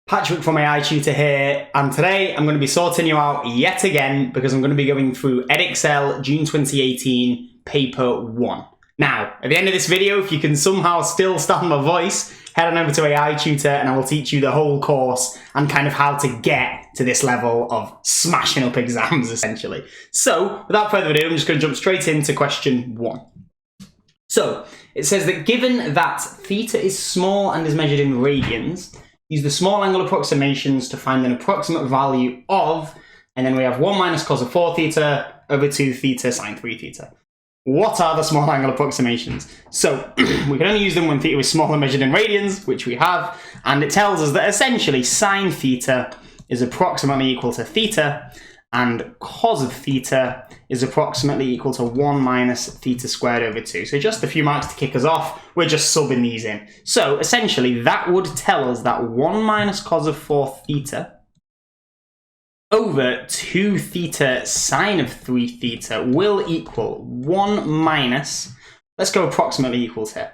Patrick from AI Tutor here, and today I'm going to be sorting you out yet again because I'm going to be going through Edexcel June 2018 Paper 1. Now, at the end of this video, if you can somehow still stand my voice, head on over to AI Tutor and I will teach you the whole course and kind of how to get to this level of smashing up exams, essentially. So, without further ado, I'm just going to jump straight into question 1. So, it says that given that theta is small and is measured in radians, use the small angle approximations to find an approximate value of, and then we have 1 minus cos of 4 theta over 2 theta sine 3 theta. What are the small angle approximations? So we can only use them when theta is small and measured in radians, which we have, and it tells us that essentially sine theta is approximately equal to theta, and cos of theta is approximately equal to 1 minus theta squared over 2. So just a few marks to kick us off, we're just subbing these in. So essentially that would tell us that 1 minus cos of 4 theta over 2 theta sine of 3 theta will equal 1 minus, let's go approximately equals here.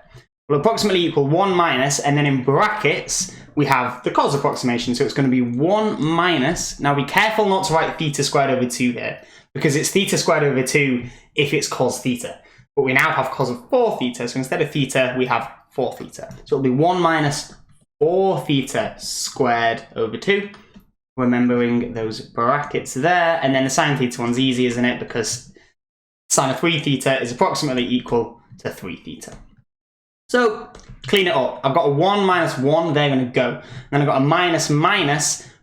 Will approximately equal 1 minus, and then in brackets, we have the cos approximation, so it's going to be 1 minus, now be careful not to write theta squared over 2 here, because it's theta squared over 2 if it's cos theta. But we now have cos of 4 theta, so instead of theta, we have 4 theta. So it'll be 1 minus 4 theta squared over 2, remembering those brackets there, and then the sine theta one's easy, isn't it, because sine of 3 theta is approximately equal to 3 theta. So, clean it up. I've got a 1 minus 1, they're going to go. Then I've got a minus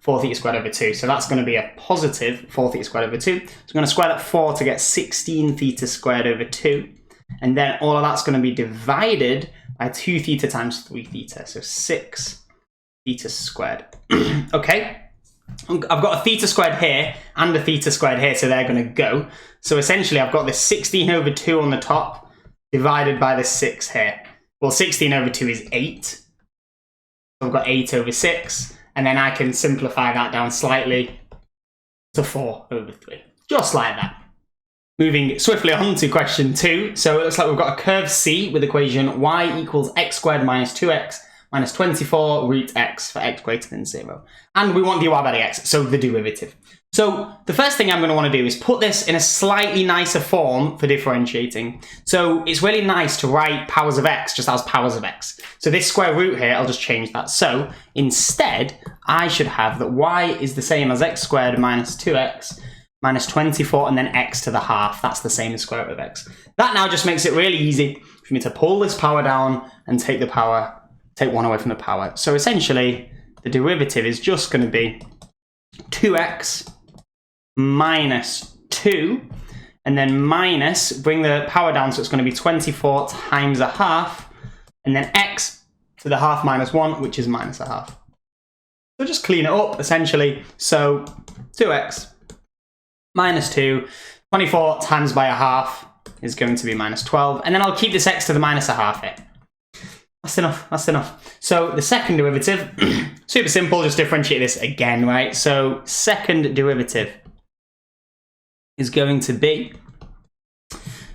4 theta squared over 2. So that's going to be a positive 4 theta squared over 2. So I'm going to square that 4 to get 16 theta squared over 2. And then all of that's going to be divided by 2 theta times 3 theta. So 6 theta squared. Okay. I've got a theta squared here and a theta squared here, so they're going to go. So essentially I've got this 16 over 2 on the top divided by the 6 here. Well, 16 over 2 is 8. So I've got 8 over 6. And then I can simplify that down slightly to 4 over 3. Just like that. Moving swiftly on to question 2. So it looks like we've got a curve C with equation y equals x squared minus 2x minus 24 root x for x greater than 0. And we want dy by dx, so the derivative. So the first thing I'm going to want to do is put this in a slightly nicer form for differentiating. So it's really nice to write powers of x just as powers of x. So this square root here, I'll just change that. So instead, I should have that y is the same as x squared minus 2x minus 24 and then x to the half. That's the same as square root of x. That now just makes it really easy for me to pull this power down and take 1 away from the power. So essentially, the derivative is just going to be 2x minus 2, and then minus, bring the power down, so it's going to be 24 times a half, and then x to the half minus 1, which is minus a half. So just clean it up, essentially. So 2x minus 2, 24 times by a half is going to be minus 12, and then I'll keep this x to the minus a half here. That's enough, that's enough. So the second derivative, super simple, just differentiate this again, right? So second derivative is going to be,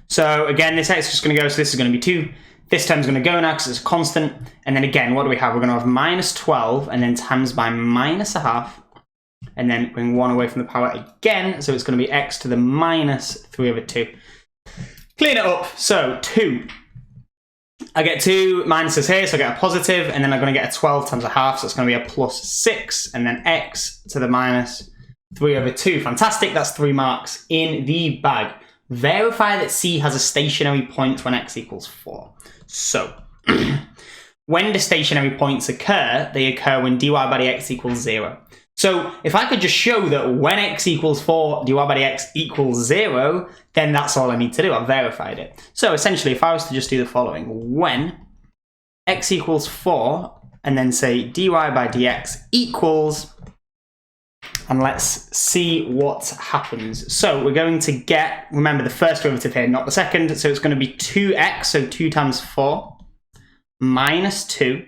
so again, this x is just going to go, so this is going to be 2. This term's going to go now because it's a constant. And then again, what do we have? We're going to have minus 12 and then times by minus a half. And then bring 1 away from the power again. So it's going to be x to the minus 3 over 2. Clean it up. So 2. I get 2 minuses here, so I get a positive, and then I'm going to get a 12 times a half, so it's going to be a plus 6, and then x to the minus 3 over 2. Fantastic, that's 3 marks in the bag. Verify that C has a stationary point when x equals 4. So, when the stationary points occur, they occur when dy by dx equals 0. So, if I could just show that when x equals 4, dy by dx equals 0, then that's all I need to do. I've verified it. So, essentially, if I was to just do the following, when x equals 4, and then say dy by dx equals, and let's see what happens. So, we're going to get, remember the first derivative here, not the second, so it's going to be 2x, so 2 times 4, minus 2,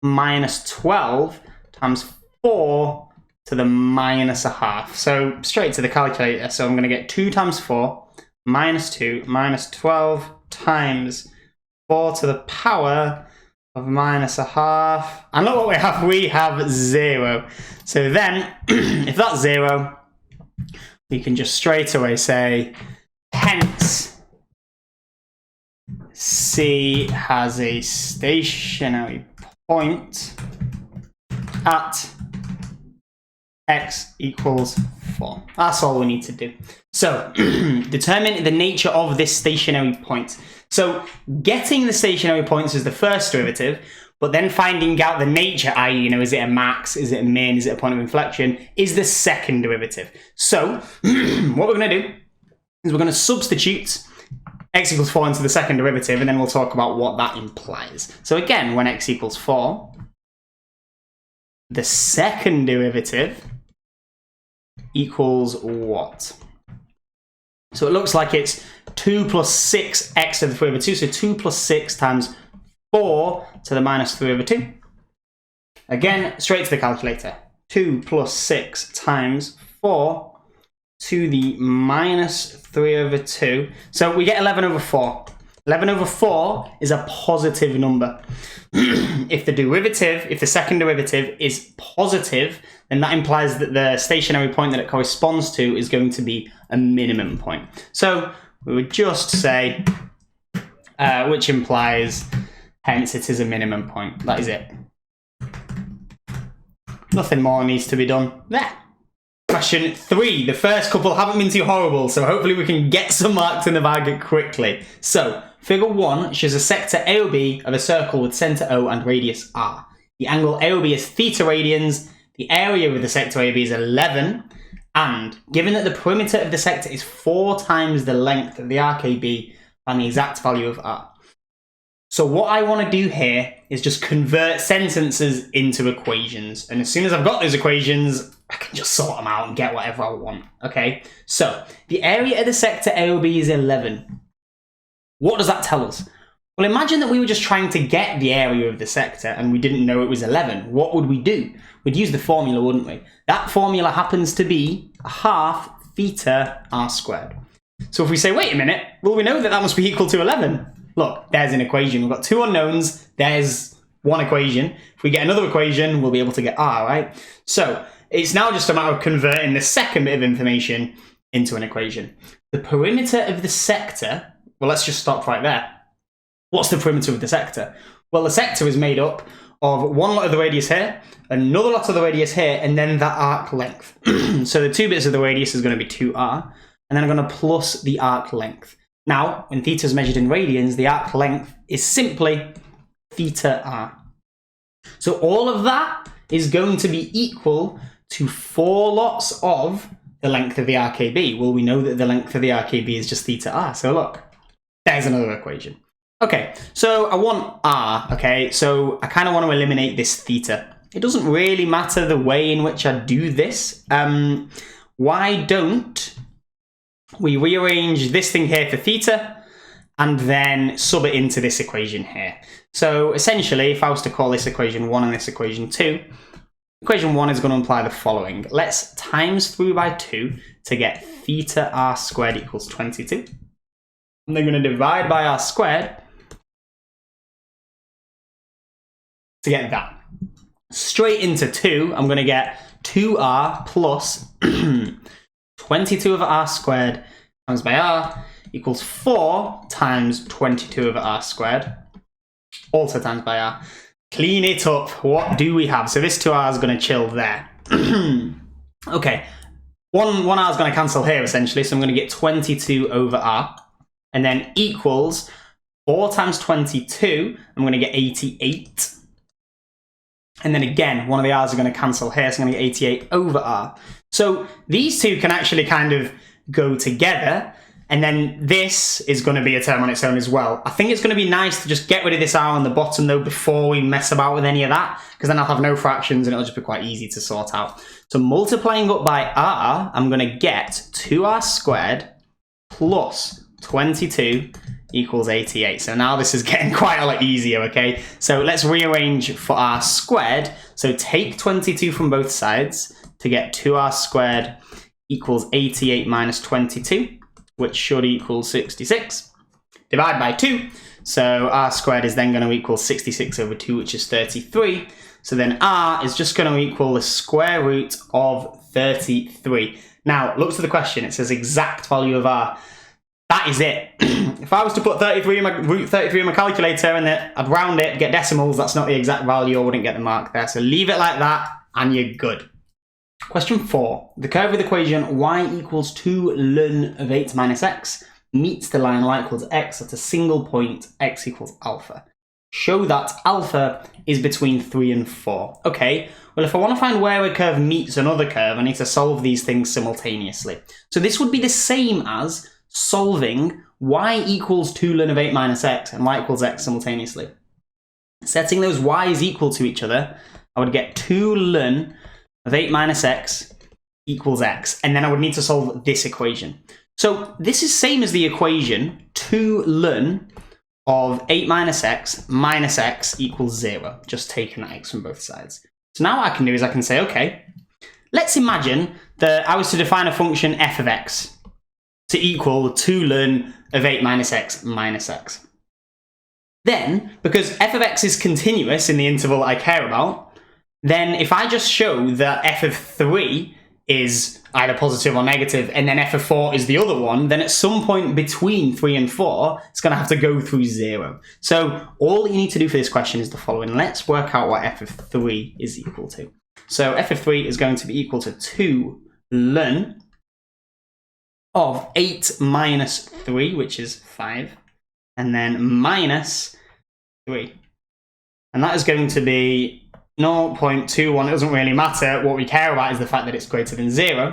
minus 12, times 4, to the minus a half. So straight to the calculator. So I'm going to get 2 times 4 minus 2 minus 12 times 4 to the power of minus a half. And look what we have. We have 0. So then, if that's 0, we can just straight away say, hence, C has a stationary point at x equals 4. That's all we need to do. So, determine the nature of this stationary point. So, getting the stationary points is the first derivative, but then finding out the nature, i.e., is it a max, is it a min, is it a point of inflection, is the second derivative. So, what we're going to do is we're going to substitute x equals 4 into the second derivative, and then we'll talk about what that implies. So again, when x equals 4, the second derivative equals what? So it looks like it's 2 plus 6x to the 3 over 2, so 2 plus 6 times 4 to the minus 3 over 2. Again, straight to the calculator. 2 plus 6 times 4 to the minus 3 over 2. So we get 11 over 4. 11 over 4 is a positive number. If the second derivative is positive, then that implies that the stationary point that it corresponds to is going to be a minimum point. So we would just say, which implies, hence it is a minimum point. That is it. Nothing more needs to be done there. Question 3. The first couple haven't been too horrible, so hopefully we can get some marks in the bag quickly. So, figure 1 shows a sector AOB of a circle with centre O and radius R. The angle AOB is theta radians, the area of the sector AOB is 11, and given that the perimeter of the sector is 4 times the length of the arc AB, find the exact value of R. So what I want to do here is just convert sentences into equations. And as soon as I've got those equations, I can just sort them out and get whatever I want. Okay, so the area of the sector AOB is 11. What does that tell us? Well, imagine that we were just trying to get the area of the sector and we didn't know it was 11. What would we do? We'd use the formula, wouldn't we? That formula happens to be half theta r squared. So if we say, wait a minute, well, we know that that must be equal to 11. Look, there's an equation. We've got 2 unknowns. There's one equation. If we get another equation, we'll be able to get r, right? So it's now just a matter of converting the second bit of information into an equation. The perimeter of the sector, well, let's just stop right there. What's the perimeter of the sector? Well, the sector is made up of one lot of the radius here, another lot of the radius here, and then that arc length. So the 2 bits of the radius is going to be 2r, and then I'm going to plus the arc length. Now, when theta is measured in radians, the arc length is simply theta r. So all of that is going to be equal to 4 lots of the length of the arc AB. Well, we know that the length of the arc AB is just theta r. So look, there's another equation. Okay, so I want r, okay? So I kind of want to eliminate this theta. It doesn't really matter the way in which I do this. Why don't we rearrange this thing here for theta and then sub it into this equation here? So essentially, if I was to call this equation 1 and this equation 2, equation 1 is going to imply the following. Let's times through by 2 to get theta r squared equals 22. And then going to divide by r squared to get that. Straight into 2, I'm going to get 2r plus 22 over r squared times by r equals 4 times 22 over r squared, also times by r. Clean it up. What do we have? So this 2r is going to chill there. Okay, one r is going to cancel here essentially, so I'm going to get 22 over r, and then equals 4 times 22, I'm going to get 88. And then again, one of the r's are going to cancel here, so I'm going to get 88 over r. So these two can actually kind of go together, and then this is going to be a term on its own as well. I think it's going to be nice to just get rid of this r on the bottom though before we mess about with any of that, because then I'll have no fractions and it'll just be quite easy to sort out. So multiplying up by r, I'm going to get 2r squared plus 22 equals 88. So now this is getting quite a lot easier, okay? So let's rearrange for r squared. So take 22 from both sides to get 2r squared equals 88 minus 22, which should equal 66. Divide by 2. So r squared is then going to equal 66 over 2, which is 33. So then r is just going to equal the square root of 33. Now, look to the question. It says exact value of r. That is it. If I was to put 33 in my root 33 in my calculator and then I'd round it, get decimals, that's not the exact value, I wouldn't get the mark there. So leave it like that and you're good. Question 4. The curve with equation y equals 2 ln of 8 minus x meets the line y equals x at a single point x equals alpha. Show that alpha is between 3 and 4. Okay, well if I want to find where a curve meets another curve, I need to solve these things simultaneously. So this would be the same as solving y equals 2 ln of 8 minus x and y equals x simultaneously. Setting those y's equal to each other, I would get 2 ln of 8 minus x equals x, and then I would need to solve this equation. So this is same as the equation 2 ln of 8 minus x equals 0, just taking that x from both sides. So now what I can do is I can say, okay, let's imagine that I was to define a function f of x to equal 2 ln of 8 minus x. Then, because f of x is continuous in the interval I care about, then if I just show that f of 3 is either positive or negative, and then f of 4 is the other one, then at some point between 3 and 4, it's going to have to go through 0. So all you need to do for this question is the following. Let's work out what f of 3 is equal to. So f of 3 is going to be equal to 2 ln of 8 minus 3, which is 5, and then minus 3. And that is going to be 0.21. It doesn't really matter. What we care about is the fact that it's greater than 0.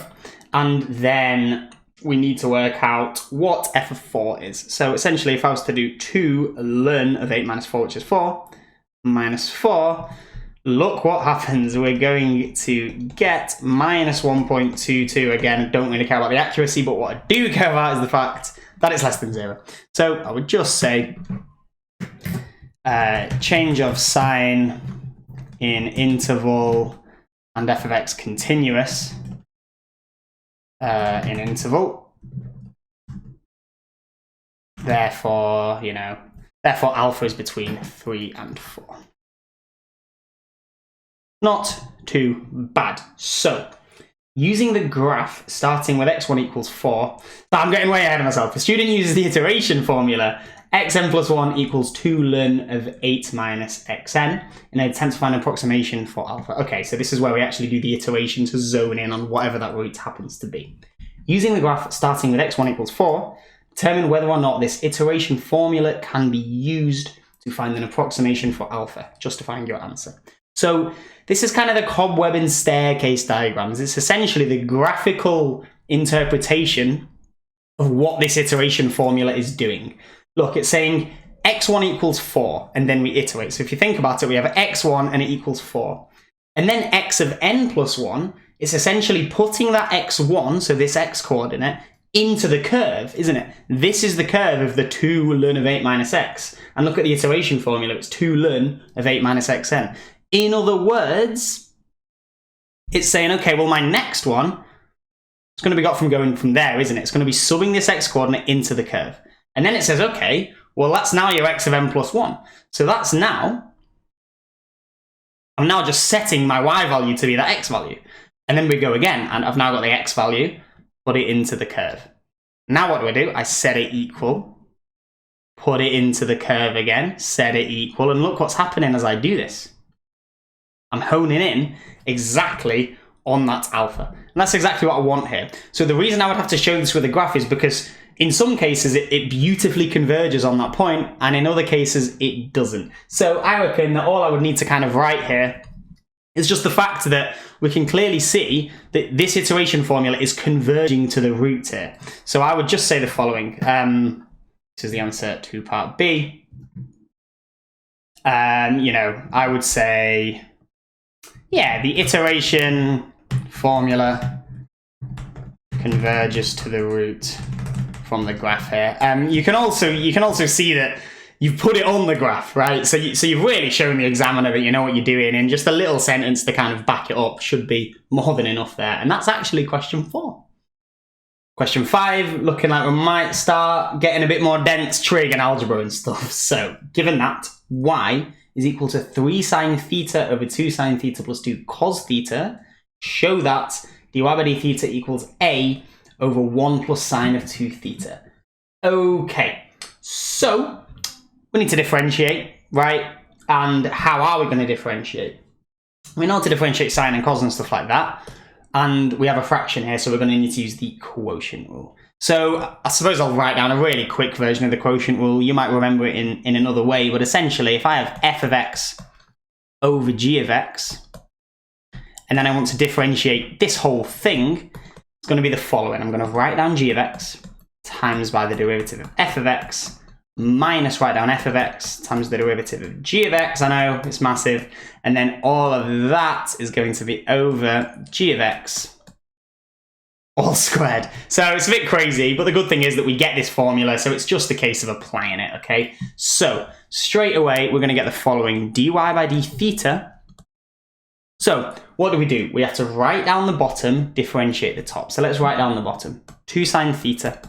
And then we need to work out what f of 4 is. So essentially, if I was to do 2 ln of 8 minus 4, which is 4, minus 4, look what happens. We're going to get minus 1.22. Again, I don't really care about the accuracy, but what I do care about is the fact that it's less than 0. So I would just say change of sign in interval and f of x continuous in interval. Therefore, therefore alpha is between 3 and 4. Not too bad. So, using the graph starting with x1 equals 4, but I'm getting way ahead of myself. The student uses the iteration formula. Xn plus 1 equals 2 ln of 8 minus xn in an attempt to find an approximation for alpha. Okay, so this is where we actually do the iteration to zone in on whatever that root happens to be. Using the graph starting with x1 equals 4, determine whether or not this iteration formula can be used to find an approximation for alpha, justifying your answer. So this is kind of the cobweb and staircase diagrams. It's essentially the graphical interpretation of what this iteration formula is doing. Look, it's saying x1 equals 4, and then we iterate. So if you think about it, we have x1 and it equals 4. And then x of n plus 1 is essentially putting that x1, so this x coordinate, into the curve, isn't it? This is the curve of the 2 ln of 8 minus x. And look at the iteration formula, it's 2 ln of 8 minus xn. In other words, it's saying, okay, well, my next one is going to be got from going from there, isn't it? It's going to be subbing this x coordinate into the curve. And then it says, okay, well, that's now your x of n plus 1. So that's now, I'm now just setting my y value to be that x value. And then we go again, and I've now got the x value, put it into the curve. Now what do? I set it equal, put it into the curve again, set it equal, and look what's happening as I do this. I'm honing in exactly on that alpha. And that's exactly what I want here. So the reason I would have to show this with a graph is because in some cases it beautifully converges on that point, and in other cases it doesn't. So I reckon that all I would need to kind of write here is just the fact that we can clearly see that this iteration formula is converging to the root here. So I would just say the following. This is the answer to part B. I would say, yeah, the iteration formula converges to the root from the graph here. You can also see that you've put it on the graph, right? So you've really shown the examiner that you know what you're doing, and just a little sentence to kind of back it up should be more than enough there. And that's actually question 4. Question 5, looking like we might start getting a bit more dense trig and algebra and stuff. So, given that y is equal to 3 sine theta over 2 sine theta plus 2 cos theta, show that dy by d theta equals a over 1 plus sine of 2 theta. Okay, so we need to differentiate, right? And how are we going to differentiate? We know how to differentiate sine and cos and stuff like that. And we have a fraction here, so we're going to need to use the quotient rule. So I suppose I'll write down a really quick version of the quotient rule. You might remember it in another way, but essentially if I have f of x over g of x, and then I want to differentiate this whole thing, it's going to be the following. I'm going to write down g of x times by the derivative of f of x minus write down f of x times the derivative of g of x. I know, it's massive. And then all of that is going to be over g of x all squared. So it's a bit crazy, but the good thing is that we get this formula, so it's just a case of applying it, okay? So straight away, we're going to get the following dy by d theta. So what do? We have to write down the bottom, differentiate the top. So let's write down the bottom. 2 sine theta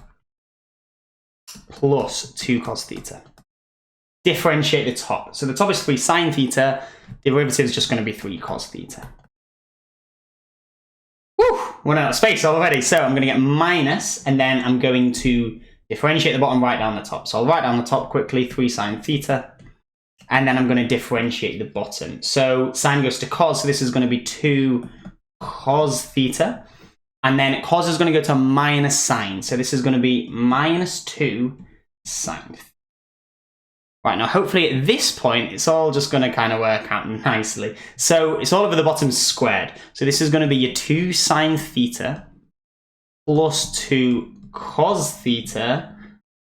plus 2 cos theta. Differentiate the top. So the top is 3 sine theta, the derivative is just going to be 3 cos theta. Whew, we're out of space already. So I'm going to get minus, and then I'm going to differentiate the bottom, write down the top. So I'll write down the top quickly, 3 sine theta, and then I'm going to differentiate the bottom. So sine goes to cos, so this is going to be 2 cos theta. And then cos is going to go to minus sine. So this is going to be minus 2 sine. Right, now hopefully at this point, it's all just going to kind of work out nicely. So it's all over the bottom squared. So this is going to be your 2 sine theta plus 2 cos theta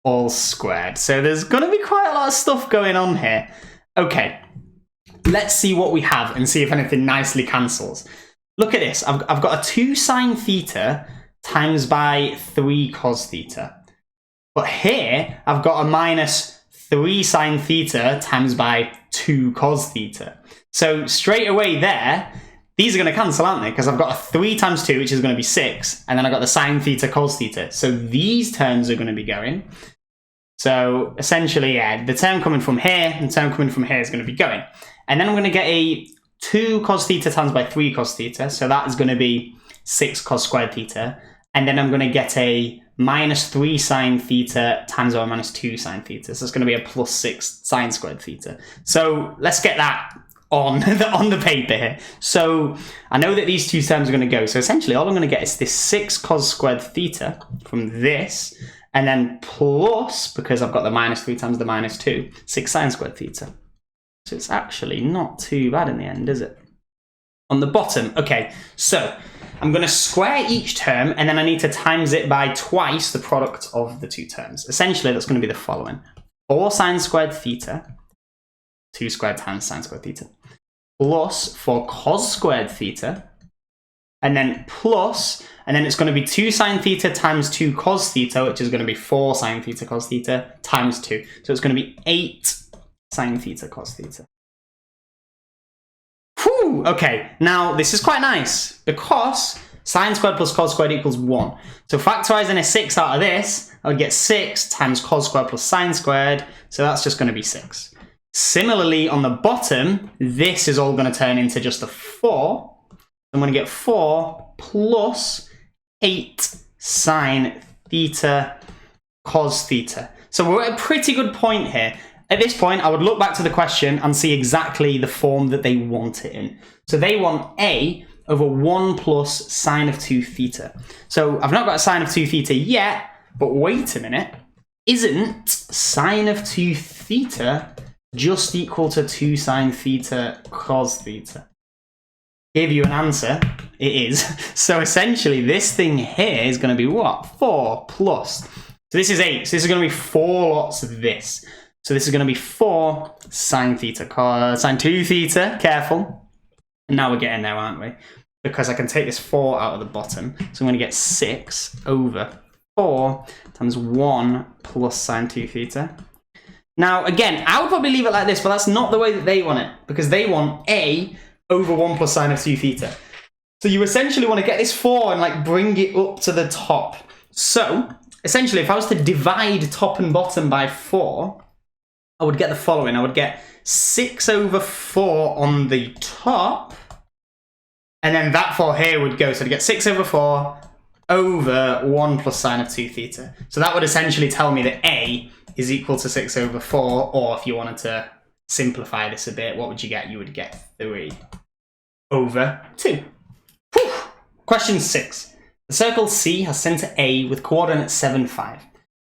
all squared. So there's going to be quite a lot of stuff going on here. Okay, let's see what we have and see if anything nicely cancels. Look at this. I've got a 2 sine theta times by 3 cos theta. But here, I've got a minus 3 sine theta times by 2 cos theta. So straight away there, these are going to cancel, aren't they? Because I've got a 3 times 2, which is going to be 6. And then I've got the sine theta cos theta. So these terms are going to be going. So essentially, yeah, the term coming from here and the term coming from here is going to be going. And then I'm going to get a 2 cos theta times by 3 cos theta. So that is going to be 6 cos squared theta. And then I'm going to get a minus 3 sine theta times by minus 2 sine theta. So it's going to be a plus 6 sine squared theta. So let's get that on the paper here. So I know that these two terms are going to go. So essentially all I'm going to get is this 6 cos squared theta from this. And then plus, because I've got the minus 3 times the minus 2, 6 sine squared theta. So it's actually not too bad in the end, is it? On the bottom, okay, so I'm going to square each term, and then I need to times it by twice the product of the two terms. Essentially, that's going to be the following. 4 sine squared theta, 2 squared times sine squared theta, plus 4 cos squared theta, and then plus, and then it's going to be 2 sine theta times 2 cos theta, which is going to be 4 sine theta cos theta times 2. So it's going to be 8 sine theta cos theta. Whew, okay, now this is quite nice because sine squared plus cos squared equals 1. So factorising a 6 out of this, I would get 6 times cos squared plus sine squared, so that's just going to be 6. Similarly, on the bottom, this is all going to turn into just a 4. I'm going to get 4 plus 8 sine theta cos theta. So we're at a pretty good point here. At this point, I would look back to the question and see exactly the form that they want it in. So they want a over 1 plus sine of 2 theta. So I've not got a sine of 2 theta yet, but wait a minute. Isn't sine of 2 theta just equal to 2 sine theta cos theta? Give you an answer. It is. So essentially, this thing here is going to be what? 4 plus. So this is 8. So this is going to be 4 lots of this. So this is going to be 4 sine theta, sine 2 theta, careful. And now we're getting there, aren't we? Because I can take this 4 out of the bottom. So I'm going to get 6 over 4 times 1 plus sine 2 theta. Now, again, I would probably leave it like this, but that's not the way that they want it. Because they want a over 1 plus sine of 2 theta. So you essentially want to get this 4 and like bring it up to the top. So, essentially, if I was to divide top and bottom by 4, I would get the following. I would get 6/4 on the top, and then that 4 here would go. So I'd get 6/4 over 1 plus sine of 2 theta. So that would essentially tell me that A is equal to 6/4, or if you wanted to simplify this a bit, what would you get? You would get 3/2. Whew. Question 6. The circle C has centre A with coordinates 7, 5.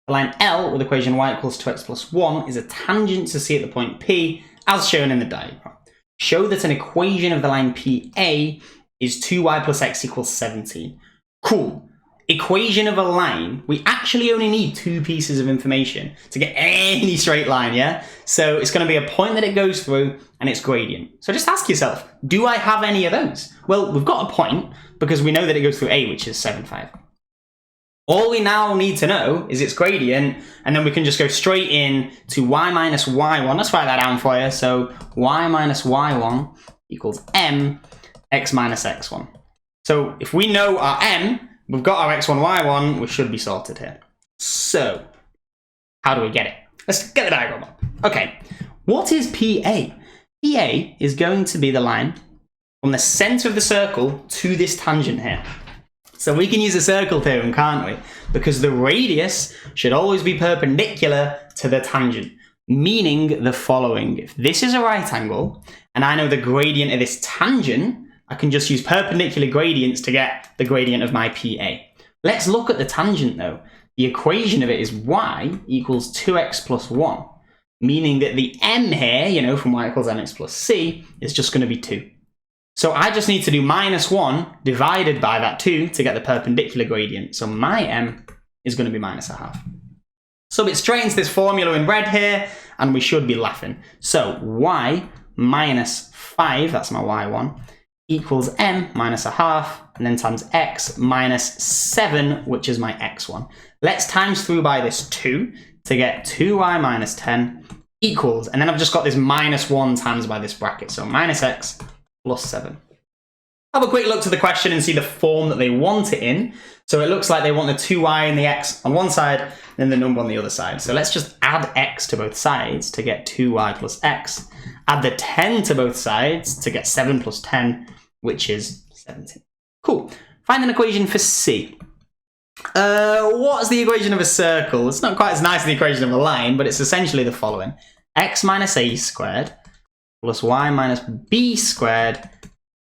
The line L with equation y equals 2x plus 1 is a tangent to C at the point P, as shown in the diagram. Show that an equation of the line PA is 2y plus x equals 17. Cool. Equation of a line, we actually only need 2 pieces of information to get any straight line, yeah? So it's going to be a point that it goes through and its gradient. So just ask yourself, do I have any of those? Well, we've got a point because we know that it goes through A, which is 7, 5. All we now need to know is its gradient, and then we can just go straight in to y minus y1. Let's write that down for you. So y minus y1 equals m x minus x1. So if we know our m, we've got our x1, y1, we should be sorted here. So, how do we get it? Let's get the diagram up. Okay, what is PA? PA is going to be the line from the center of the circle to this tangent here. So we can use a circle theorem, can't we? Because the radius should always be perpendicular to the tangent, meaning the following. If this is a right angle, and I know the gradient of this tangent, I can just use perpendicular gradients to get the gradient of my PA. Let's look at the tangent though. The equation of it is y equals 2x plus 1, meaning that the m here, from y equals mx plus c, is just going to be 2. So I just need to do minus 1 divided by that 2 to get the perpendicular gradient. So my m is going to be minus 1/2. So it straight into this formula in red here, and we should be laughing. So y minus 5, that's my y1, equals m minus 1/2, and then times x minus 7, which is my x1. Let's times through by this 2 to get 2y minus 10 equals, and then I've just got this minus 1 times by this bracket, so minus x plus 7. Have a quick look to the question and see the form that they want it in. So it looks like they want the 2y and the x on one side, then the number on the other side. So let's just add x to both sides to get 2y plus x. Add the 10 to both sides to get 7 plus 10, which is 17. Cool. Find an equation for C. What's the equation of a circle? It's not quite as nice as the equation of a line, but it's essentially the following. X minus a squared plus y minus b squared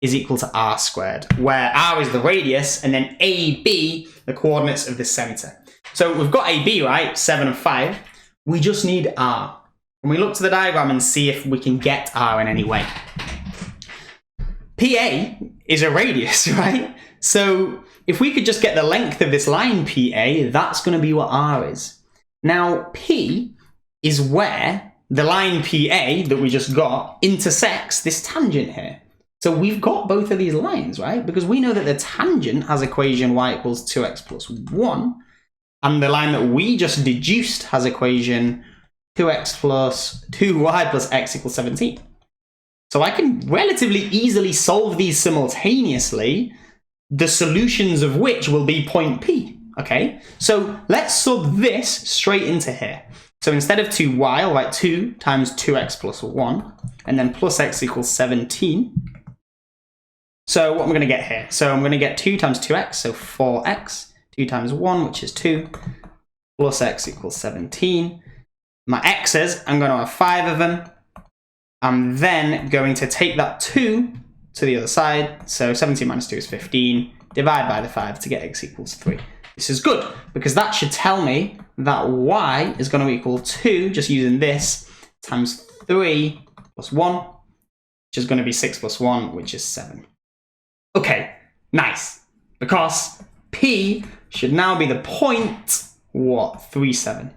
is equal to r squared, where r is the radius and then AB, the coordinates of the center. So we've got AB, right? 7 and 5. We just need r. And we look to the diagram and see if we can get r in any way. PA is a radius, right? So if we could just get the length of this line PA, that's going to be what r is. Now, P is where the line PA that we just got intersects this tangent here. So we've got both of these lines, right? Because we know that the tangent has equation y equals 2x plus 1, and the line that we just deduced has equation 2x plus 2y plus x equals 17. So I can relatively easily solve these simultaneously, the solutions of which will be point P, okay? So let's sub this straight into here. So instead of 2y, I'll write 2 times 2x plus 1, and then plus x equals 17. So what am I going to get here? So I'm going to get 2 times 2x, so 4x, 2 times 1, which is 2, plus x equals 17. My x's, I'm going to have 5 of them. I'm then going to take that 2 to the other side, so 17 minus 2 is 15, divide by the 5 to get x equals 3. This is good, because that should tell me that y is going to equal 2, just using this, times 3 plus 1, which is going to be 6 plus 1, which is 7. Okay, nice, because P should now be the point, 3, 7.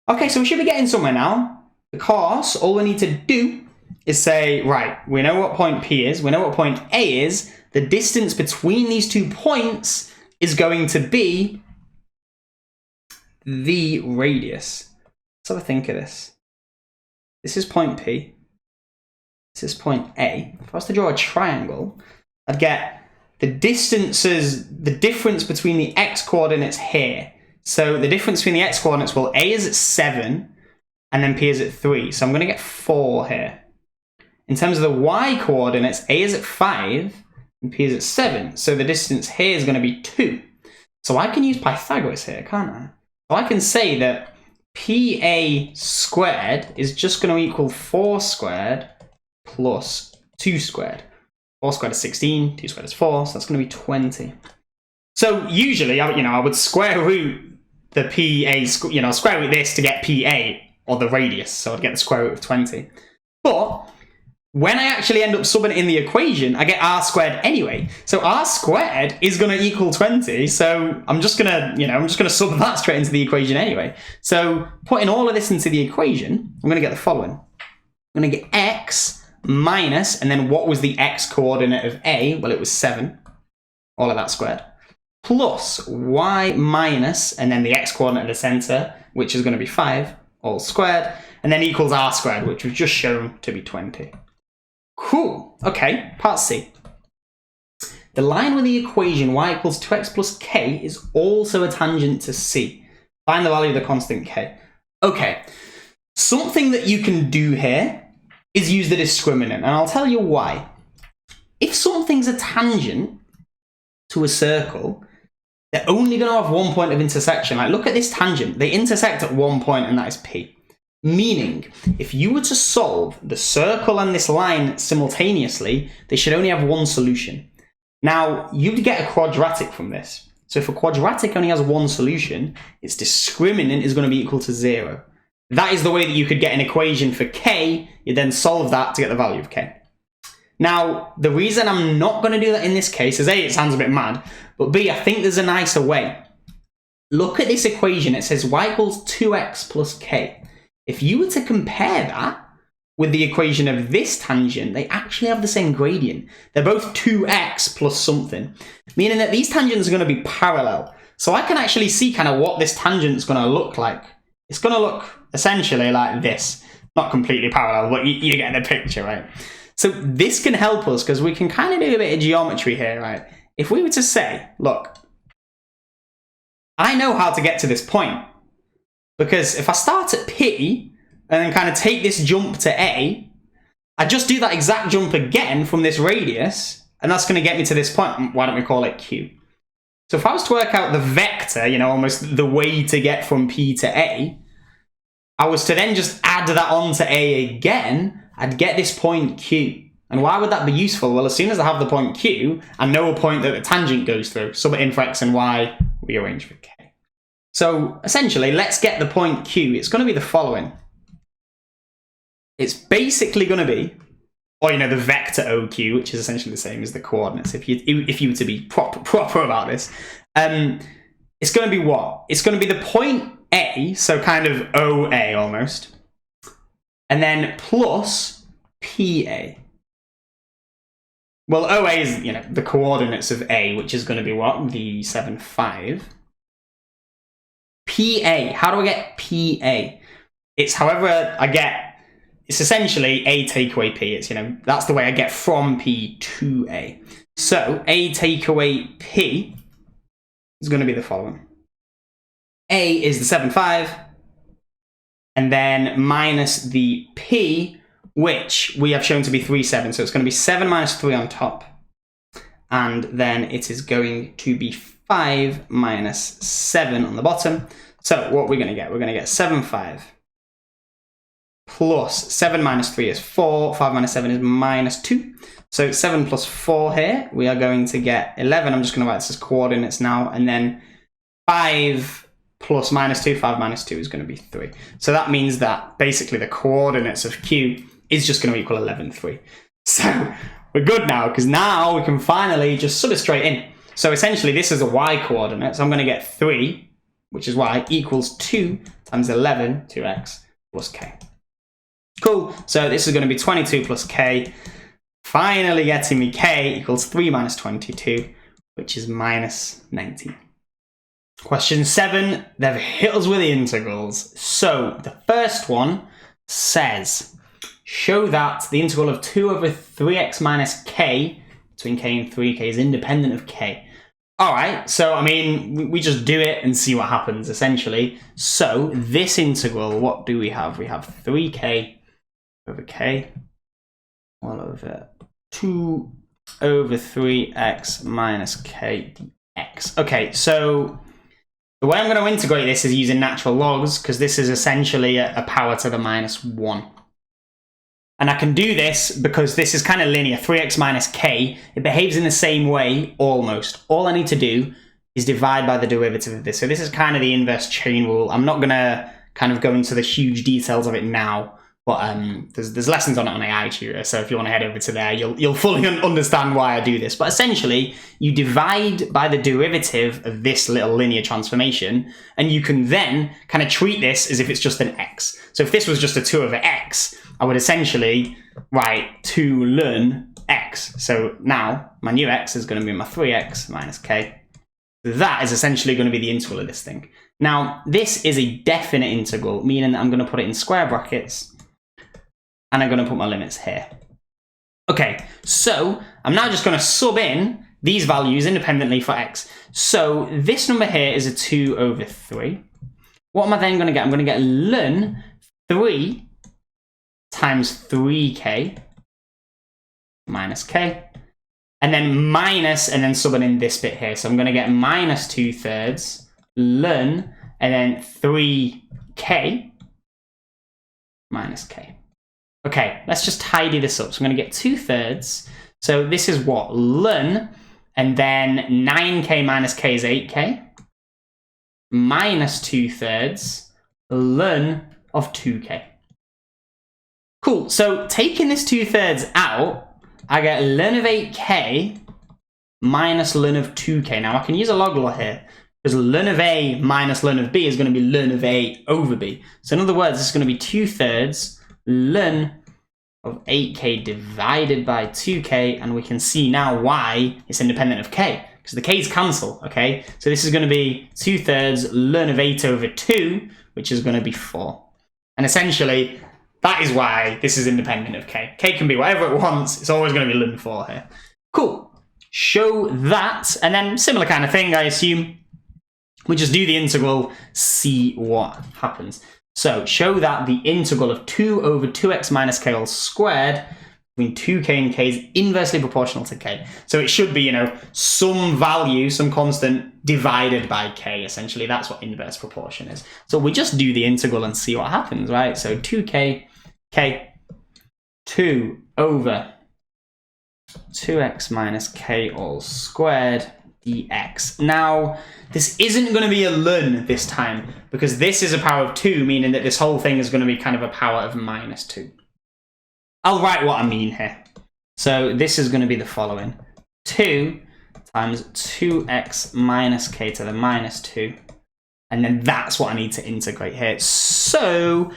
Okay, so we should be getting somewhere now, because all we need to do is say, right, we know what point P is, we know what point A is, the distance between these 2 points is going to be the radius. Let's have a think of this. This is point P. This is point A. If I was to draw a triangle, I'd get the difference between the x coordinates here. So the difference between the x coordinates, well, a is at 7 and then p is at 3. So I'm going to get 4 here. In terms of the y coordinates, a is at 5 and p is at 7. So the distance here is going to be 2. So I can use Pythagoras here, can't I? So I can say that PA squared is just going to equal 4 squared plus 2 squared. 4 squared is 16, 2 squared is 4, so that's going to be 20. So usually, I would square root the PA, square root this to get PA, or the radius, so I'd get the square root of 20. But when I actually end up subbing it in the equation, I get r squared anyway. So r squared is going to equal 20. So I'm just going to sub that straight into the equation anyway. So putting all of this into the equation, I'm going to get the following. I'm going to get x minus, and then what was the x coordinate of a? Well, it was 7. All of that squared. Plus y minus, and then the x coordinate of the center, which is going to be 5, all squared, and then equals r squared, which was just shown to be 20. Cool. Okay, part C. The line with the equation y equals 2x plus k is also a tangent to C. Find the value of the constant k. Okay, something that you can do here is use the discriminant, and I'll tell you why. If something's a tangent to a circle, they're only going to have one point of intersection. Like, look at this tangent. They intersect at one point, and that is P. Meaning, if you were to solve the circle and this line simultaneously, they should only have one solution. Now, you'd get a quadratic from this. So if a quadratic only has one solution, its discriminant is going to be equal to 0. That is the way that you could get an equation for k. You then solve that to get the value of k. Now, the reason I'm not going to do that in this case is A, it sounds a bit mad, but B, I think there's a nicer way. Look at this equation. It says y equals 2x plus k. If you were to compare that with the equation of this tangent, they actually have the same gradient. They're both 2x plus something, meaning that these tangents are going to be parallel. So I can actually see kind of what this tangent is going to look like. It's going to look essentially like this. Not completely parallel, but you get the picture, right? So this can help us because we can kind of do a bit of geometry here, right? If we were to say, look, I know how to get to this point. Because if I start at P and then kind of take this jump to A, I just do that exact jump again from this radius, and that's going to get me to this point. Why don't we call it Q? So if I was to work out the vector, almost the way to get from P to A, I was to then just add that on to A again, I'd get this point Q. And why would that be useful? Well, as soon as I have the point Q, I know a point that the tangent goes through. Sub it in for x and y, we arrange for k. So essentially, let's get the point Q. It's going to be the following. It's basically going to be, or the vector OQ, which is essentially the same as the coordinates. If you were to be proper about this, it's going to be what? It's going to be the point A, so kind of OA almost, and then plus PA. Well, OA is the coordinates of A, which is going to be what? The 7, 5. PA. How do I get PA? It's however I get. It's essentially A take away P. It's that's the way I get from P to A. So A take away P is going to be the following. A is the 7, 5, and then minus the P, which we have shown to be 3, 7. So it's going to be 7 minus 3 on top, and then it is going to be 5 minus 7 on the bottom. So what we're going to get? We're going to get 7, 5 plus 7 minus 3 is 4. 5 minus 7 is minus 2. So 7 plus 4 here, we are going to get 11. I'm just going to write this as coordinates now. And then 5 plus minus 2, 5 minus 2 is going to be 3. So that means that basically the coordinates of Q is just going to equal 11, 3. So we're good now, because now we can finally just sub it straight in. So essentially this is a y coordinate. So I'm going to get 3, which is y, equals 2 times 11, 2x plus k. Cool. So this is going to be 22 plus k. Finally getting me k equals 3 minus 22, which is minus 19. Question 7, they've hit us with the integrals. So the first one says, show that the integral of 2 over 3x minus k between k and 3k is independent of k. All right, so, I mean, we just do it and see what happens, essentially. So, this integral, what do we have? We have 3k over k, all over 2 over 3x minus k dx. Okay, so the way I'm going to integrate this is using natural logs, because this is essentially a power to the minus 1. And I can do this because this is kind of linear, 3x minus k. It behaves in the same way, almost. All I need to do is divide by the derivative of this. So this is kind of the inverse chain rule. I'm not going to kind of go into the huge details of it now, but there's lessons on it on AI Tutor. So if you want to head over to there, you'll fully understand why I do this. But essentially, you divide by the derivative of this little linear transformation, and you can then kind of treat this as if it's just an x. So if this was just a 2 over x, I would essentially write 2 ln x. So now my new x is going to be my 3x minus k. That is essentially going to be the integral of this thing. Now, this is a definite integral, meaning that I'm going to put it in square brackets, and I'm going to put my limits here. Okay, so I'm now just going to sub in these values independently for x. So this number here is a 2 over 3. What am I then going to get? I'm going to get ln 3 times 3k minus k, and then minus, and then subbing in this bit here. So I'm going to get minus 2/3 ln, and then 3k minus k. Okay, let's just tidy this up. So I'm going to get 2/3. So this is what? Ln, and then 9k minus k is 8k, minus 2/3 ln of 2k. Cool, so taking this 2/3 out, I get ln of 8k minus ln of 2k. Now I can use a log law here, because ln of a minus ln of b is going to be ln of a over b. So in other words, this is going to be 2/3 ln of 8k divided by 2k, and we can see now why it's independent of k, because the k's cancel, okay? So this is going to be 2/3 ln of 8 over 2, which is going to be 4. And essentially, that is why this is independent of k. K can be whatever it wants. It's always going to be ln 4 here. Cool. Show that. And then similar kind of thing, I assume. We just do the integral, see what happens. So show that the integral of 2 over 2x minus k all squared between 2k and k is inversely proportional to k. So it should be, you know, some value, some constant divided by k, essentially. That's what inverse proportion is. So we just do the integral and see what happens, right? So 2k, k, 2 over 2x minus k all squared dx. Now, this isn't going to be a ln this time, because this is a power of 2, meaning that this whole thing is going to be kind of a power of minus 2. I'll write what I mean here. So this is going to be the following. 2 times 2x minus k to the minus 2. And then that's what I need to integrate here. So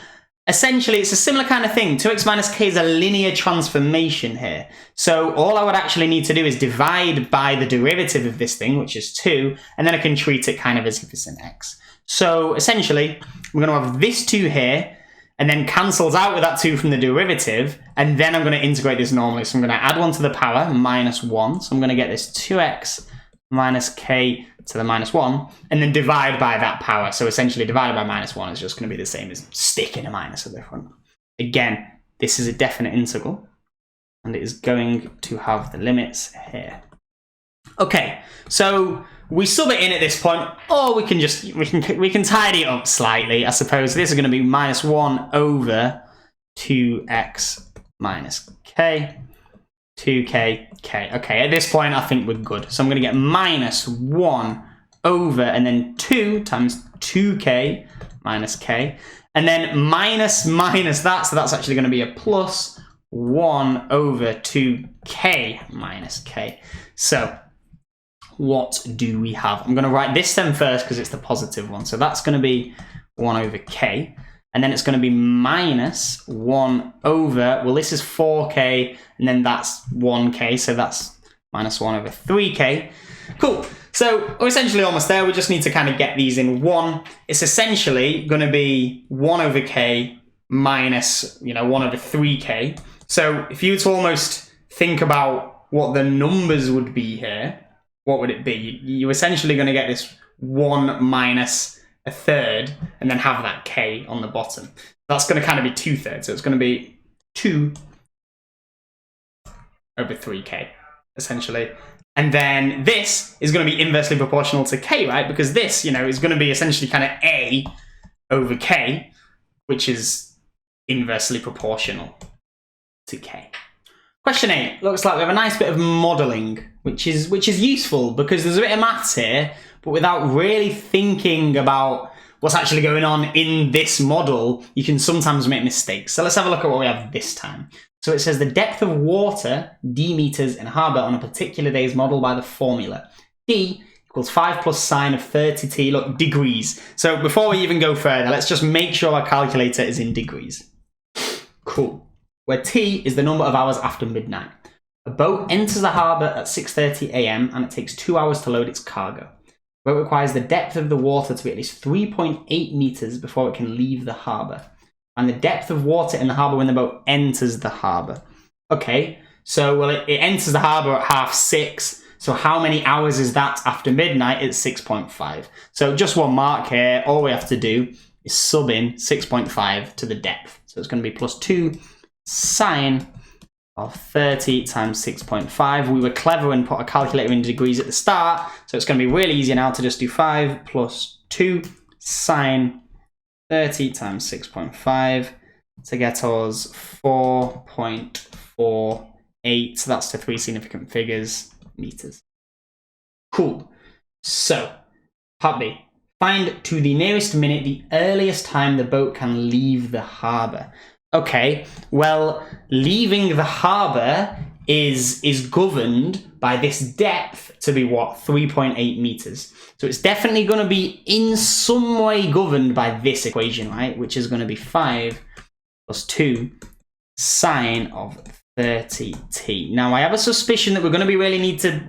essentially, it's a similar kind of thing. 2x minus k is a linear transformation here. So all I would actually need to do is divide by the derivative of this thing, which is 2, and then I can treat it kind of as if it's an x. So essentially, we're going to have this 2 here, and then cancels out with that 2 from the derivative, and then I'm going to integrate this normally. So I'm going to add 1 to the power, minus 1. So I'm going to get this 2x minus k to the minus 1, and then divide by that power. So essentially, divided by minus 1 is just going to be the same as sticking a minus at the front. Again, this is a definite integral, and it is going to have the limits here. Okay, so we sub it in at this point, or we can just we can tidy it up slightly, I suppose. This is going to be minus 1 over 2x minus k, 2k, k. Okay, at this point, I think we're good. So I'm going to get minus 1 over, and then 2 times 2k minus k, and then minus that, so that's actually going to be a plus 1 over 2k minus k. So what do we have? I'm going to write this then first because it's the positive one. So that's going to be 1 over k. And then it's going to be minus 1 over, well, this is 4k, and then that's 1k, so that's minus 1 over 3k. Cool. So we're essentially almost there. We just need to kind of get these in 1. It's essentially going to be 1 over k minus, 1 over 3k. So if you were to almost think about what the numbers would be here, what would it be? You're essentially going to get this 1 minus a third, and then have that k on the bottom. That's going to kind of be 2/3, so it's going to be 2 over 3k, essentially. And then this is going to be inversely proportional to k, right? Because this, is going to be essentially kind of a over k, which is inversely proportional to k. Question 8. Looks like we have a nice bit of modelling, which is useful because there's a bit of maths here, but without really thinking about what's actually going on in this model, you can sometimes make mistakes. So let's have a look at what we have this time. So it says the depth of water, d meters in a harbour on a particular day is modelled by the formula. D equals 5 plus sine of 30t, look, degrees. So before we even go further, let's just make sure our calculator is in degrees. Cool. Where t is the number of hours after midnight. A boat enters the harbour at 6:30 AM and it takes 2 hours to load its cargo. The boat requires the depth of the water to be at least 3.8 meters before it can leave the harbour. And the depth of water in the harbour when the boat enters the harbour. Okay, so well, it enters the harbour at 6:30. So how many hours is that after midnight? It's 6.5. So just one mark here. All we have to do is sub in 6.5 to the depth. So it's going to be plus 2 sine of 30 times 6.5. We were clever and put a calculator in degrees at the start. So it's going to be really easy now to just do 5 plus 2 sine 30 times 6.5 to get us 4.48. So that's to 3 significant figures, meters. Cool. So, part B. Find to the nearest minute the earliest time the boat can leave the harbour. Okay, well, leaving the harbour is governed by this depth to be what? 3.8 meters. So it's definitely going to be in some way governed by this equation, right? Which is going to be 5 plus 2 sine of 30t. Now I have a suspicion that we're going to need to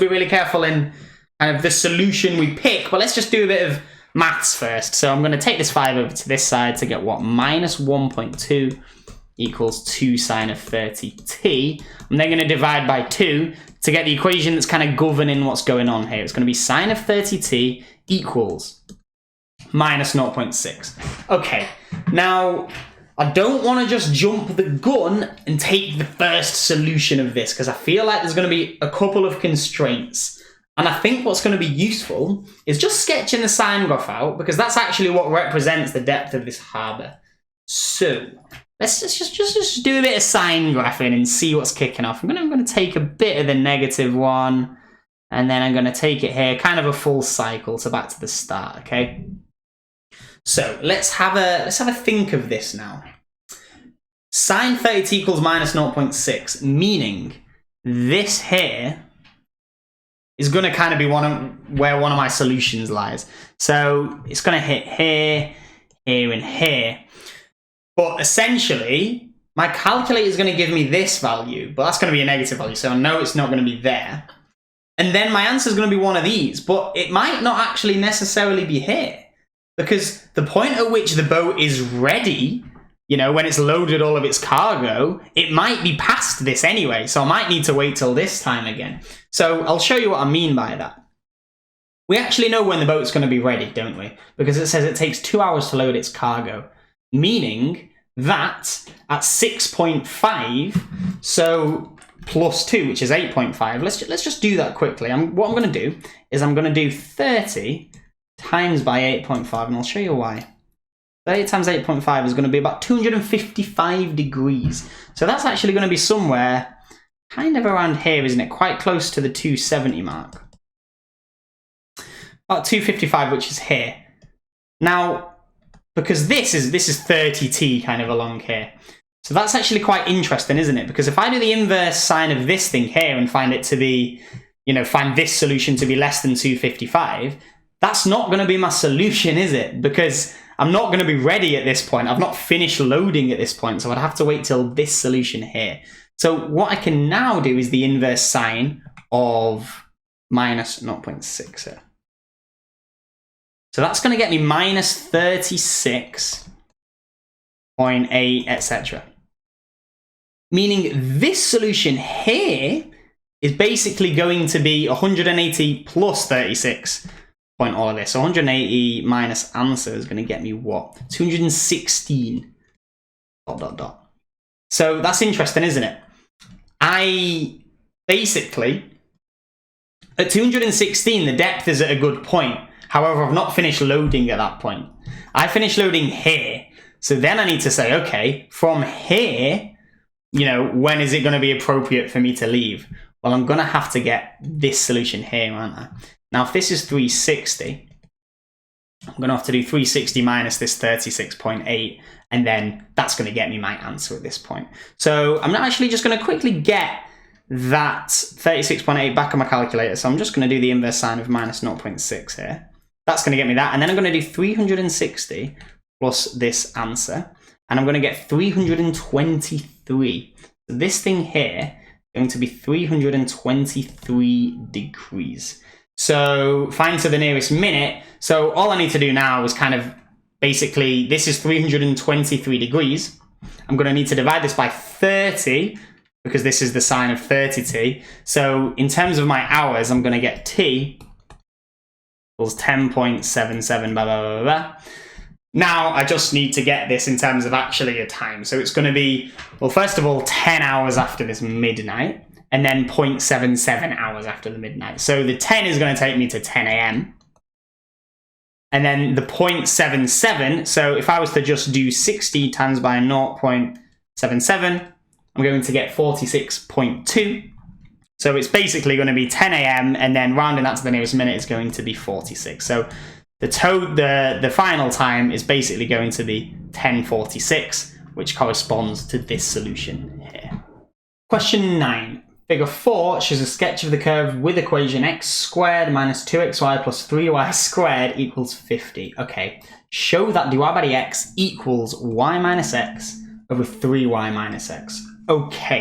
be really careful in kind of the solution we pick, but let's just do a bit of maths first. So I'm going to take this 5 over to this side to get what? Minus 1.2 equals 2 sine of 30t. I'm then going to divide by 2 to get the equation that's kind of governing what's going on here. It's going to be sine of 30t equals minus 0.6. Okay, now I don't want to just jump the gun and take the first solution of this because I feel like there's going to be a couple of constraints. And I think what's going to be useful is just sketching the sine graph out because that's actually what represents the depth of this harbour. So let's just do a bit of sine graphing and see what's kicking off. I'm going to take a bit of the -1 and then I'm going to take it here, kind of a full cycle, so back to the start, okay? So let's have a think of this now. Sine 30t equals minus 0.6, meaning this here is going to kind of be where one of my solutions lies. So it's going to hit here, here, and here. But essentially, my calculator is going to give me this value, but that's going to be a negative value, so I know it's not going to be there. And then my answer is going to be one of these, but it might not actually necessarily be here, because the point at which the boat is ready, when it's loaded all of its cargo, it might be past this anyway, so I might need to wait till this time again. So I'll show you what I mean by that. We actually know when the boat's going to be ready, don't we? Because it says it takes 2 hours to load its cargo, meaning that at 6.5, so plus 2, which is 8.5, let's just do that quickly. What I'm going to do is I'm going to do 30 times by 8.5, and I'll show you why. 30 times 8.5 is going to be about 255 degrees. So that's actually going to be somewhere kind of around here, isn't it? Quite close to the 270 mark. About 255, which is here. Now, because this is 30t kind of along here. So that's actually quite interesting, isn't it? Because if I do the inverse sine of this thing here and find it to be, find this solution to be less than 255, that's not going to be my solution, is it? Because I'm not going to be ready at this point. I've not finished loading at this point, so I'd have to wait till this solution here. So what I can now do is the inverse sine of minus 0.6 here. So that's going to get me minus 36.8, etc. Meaning this solution here is basically going to be 180 plus 36 point all of this. So 180 minus answer is going to get me what? 216 ... So that's interesting, isn't it? I basically, at 216, the depth is at a good point. However, I've not finished loading at that point. I finished loading here. So then I need to say, okay, from here, you know, when is it going to be appropriate for me to leave? Well, I'm going to have to get this solution here, aren't I? Now, if this is 360, I'm going to have to do 360 minus this 36.8, and then that's going to get me my answer at this point. So I'm actually just going to quickly get that 36.8 back on my calculator. So I'm just going to do the inverse sine of minus 0.6 here. That's going to get me that. And then I'm going to do 360 plus this answer. And I'm going to get 323. So this thing here is going to be 323 degrees. So find to the nearest minute. So all I need to do now is kind of basically, this is 323 degrees. I'm going to need to divide this by 30 because this is the sine of 30t. So in terms of my hours, I'm going to get t equals 10.77 blah, blah, blah, blah. Now I just need to get this in terms of actually a time. So it's going to be, well, first of all, 10 hours after this midnight, and then 0.77 hours after the midnight. So the 10 is going to take me to 10 a.m. And then the 0.77, so if I was to just do 60 times by 0.77, I'm going to get 46.2. So it's basically going to be 10 a.m. and then rounding that to the nearest minute is going to be 46. So the final time is basically going to be 10:46, which corresponds to this solution here. Question 9. Figure 4 shows a sketch of the curve with equation x squared minus 2xy plus 3y squared equals 50. Okay, show that dy by dx equals y minus x over 3y minus x. Okay,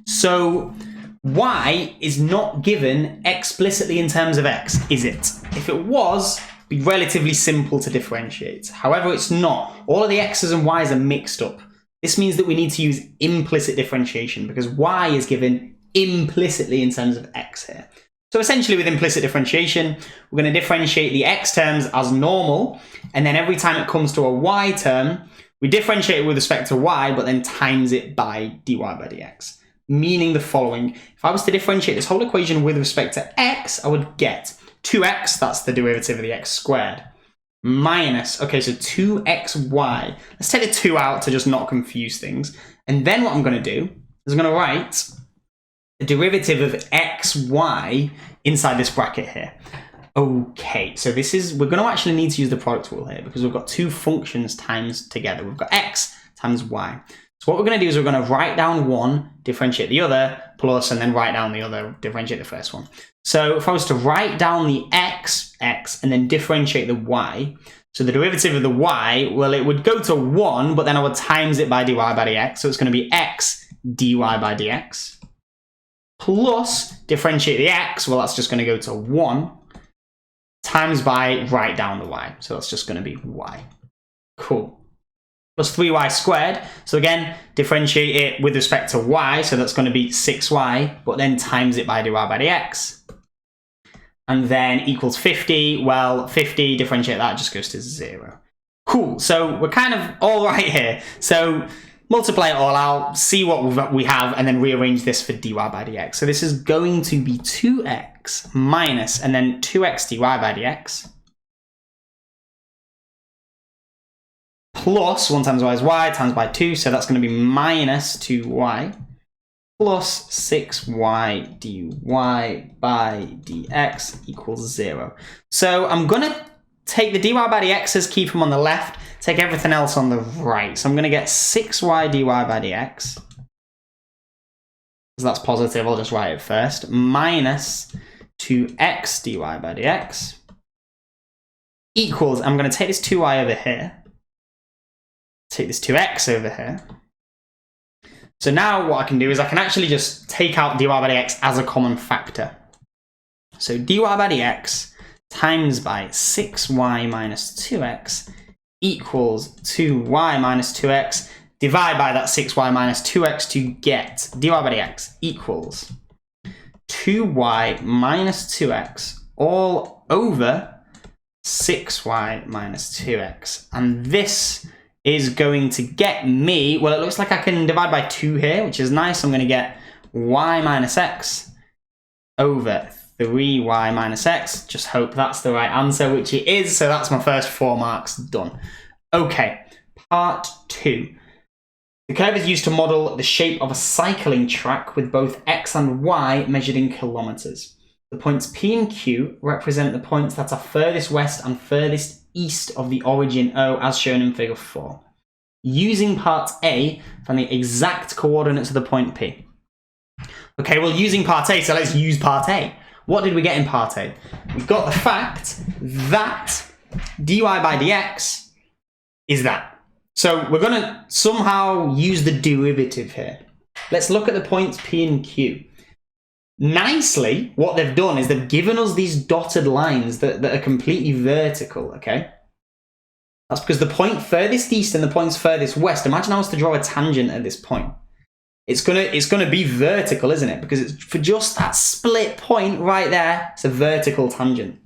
so y is not given explicitly in terms of x, is it? If it was, it'd be relatively simple to differentiate. However, it's not. All of the x's and y's are mixed up. This means that we need to use implicit differentiation because y is given implicitly in terms of x here. So essentially with implicit differentiation, we're going to differentiate the x terms as normal, and then every time it comes to a y term, we differentiate it with respect to y, but then times it by dy by dx. Meaning the following: if I was to differentiate this whole equation with respect to x, I would get 2x, that's the derivative of the x squared, minus, okay, so 2xy. Let's take the 2 out to just not confuse things. And then what I'm going to do is I'm going to write the derivative of xy inside this bracket here. Okay, so this is, we're going to actually need to use the product rule here because we've got two functions times together. We've got x times y. So what we're going to do is we're going to write down one, differentiate the other, plus, and then write down the other, differentiate the first one. So if I was to write down the x, and then differentiate the y, so the derivative of the y, well, it would go to 1, but then I would times it by dy by dx. So it's going to be x dy by dx. Plus differentiate the x, well, that's just going to go to 1, times by write down the y. So that's just going to be y. Cool. Plus 3y squared. So again, differentiate it with respect to y. So that's going to be 6y, but then times it by dy by dx. And then equals 50. Well, 50, differentiate that, just goes to 0. Cool. So we're kind of all right here. So multiply it all out, see what we have, and then rearrange this for dy by dx. So this is going to be 2x minus, and then 2x dy by dx, plus 1 times y is y, times by 2, so that's going to be minus 2y, plus 6y dy by dx equals 0. So I'm going to take the dy by dx's, keep them on the left, take everything else on the right. So I'm going to get 6y dy by dx, because that's positive, I'll just write it first, minus 2x dy by dx equals, I'm going to take this 2y over here, take this 2x over here. So now what I can do is I can actually just take out dy by dx as a common factor. So dy by dx times by 6y minus 2x equals 2y minus 2x. Divide by that 6y minus 2x to get dy by dx equals 2y minus 2x all over 6y minus 2x. And this is going to get me, well, it looks like I can divide by 2 here, which is nice. I'm going to get y minus x over 3y minus x. Just hope that's the right answer, which it is. So that's my first 4 marks done. Okay, part 2. The curve is used to model the shape of a cycling track with both x and y measured in kilometers. The points P and Q represent the points that are furthest west and furthest east of the origin O, as shown in figure 4. Using part A, find the exact coordinates of the point P. Okay, well, using part A, so let's use part A. What did we get in part A? We've got the fact that dy by dx is that. So we're going to somehow use the derivative here. Let's look at the points P and Q. Nicely, what they've done is they've given us these dotted lines that are completely vertical, okay? That's because the point furthest east and the points furthest west, imagine I was to draw a tangent at this point. It's gonna be vertical, isn't it? Because it's for just that split point right there, it's a vertical tangent.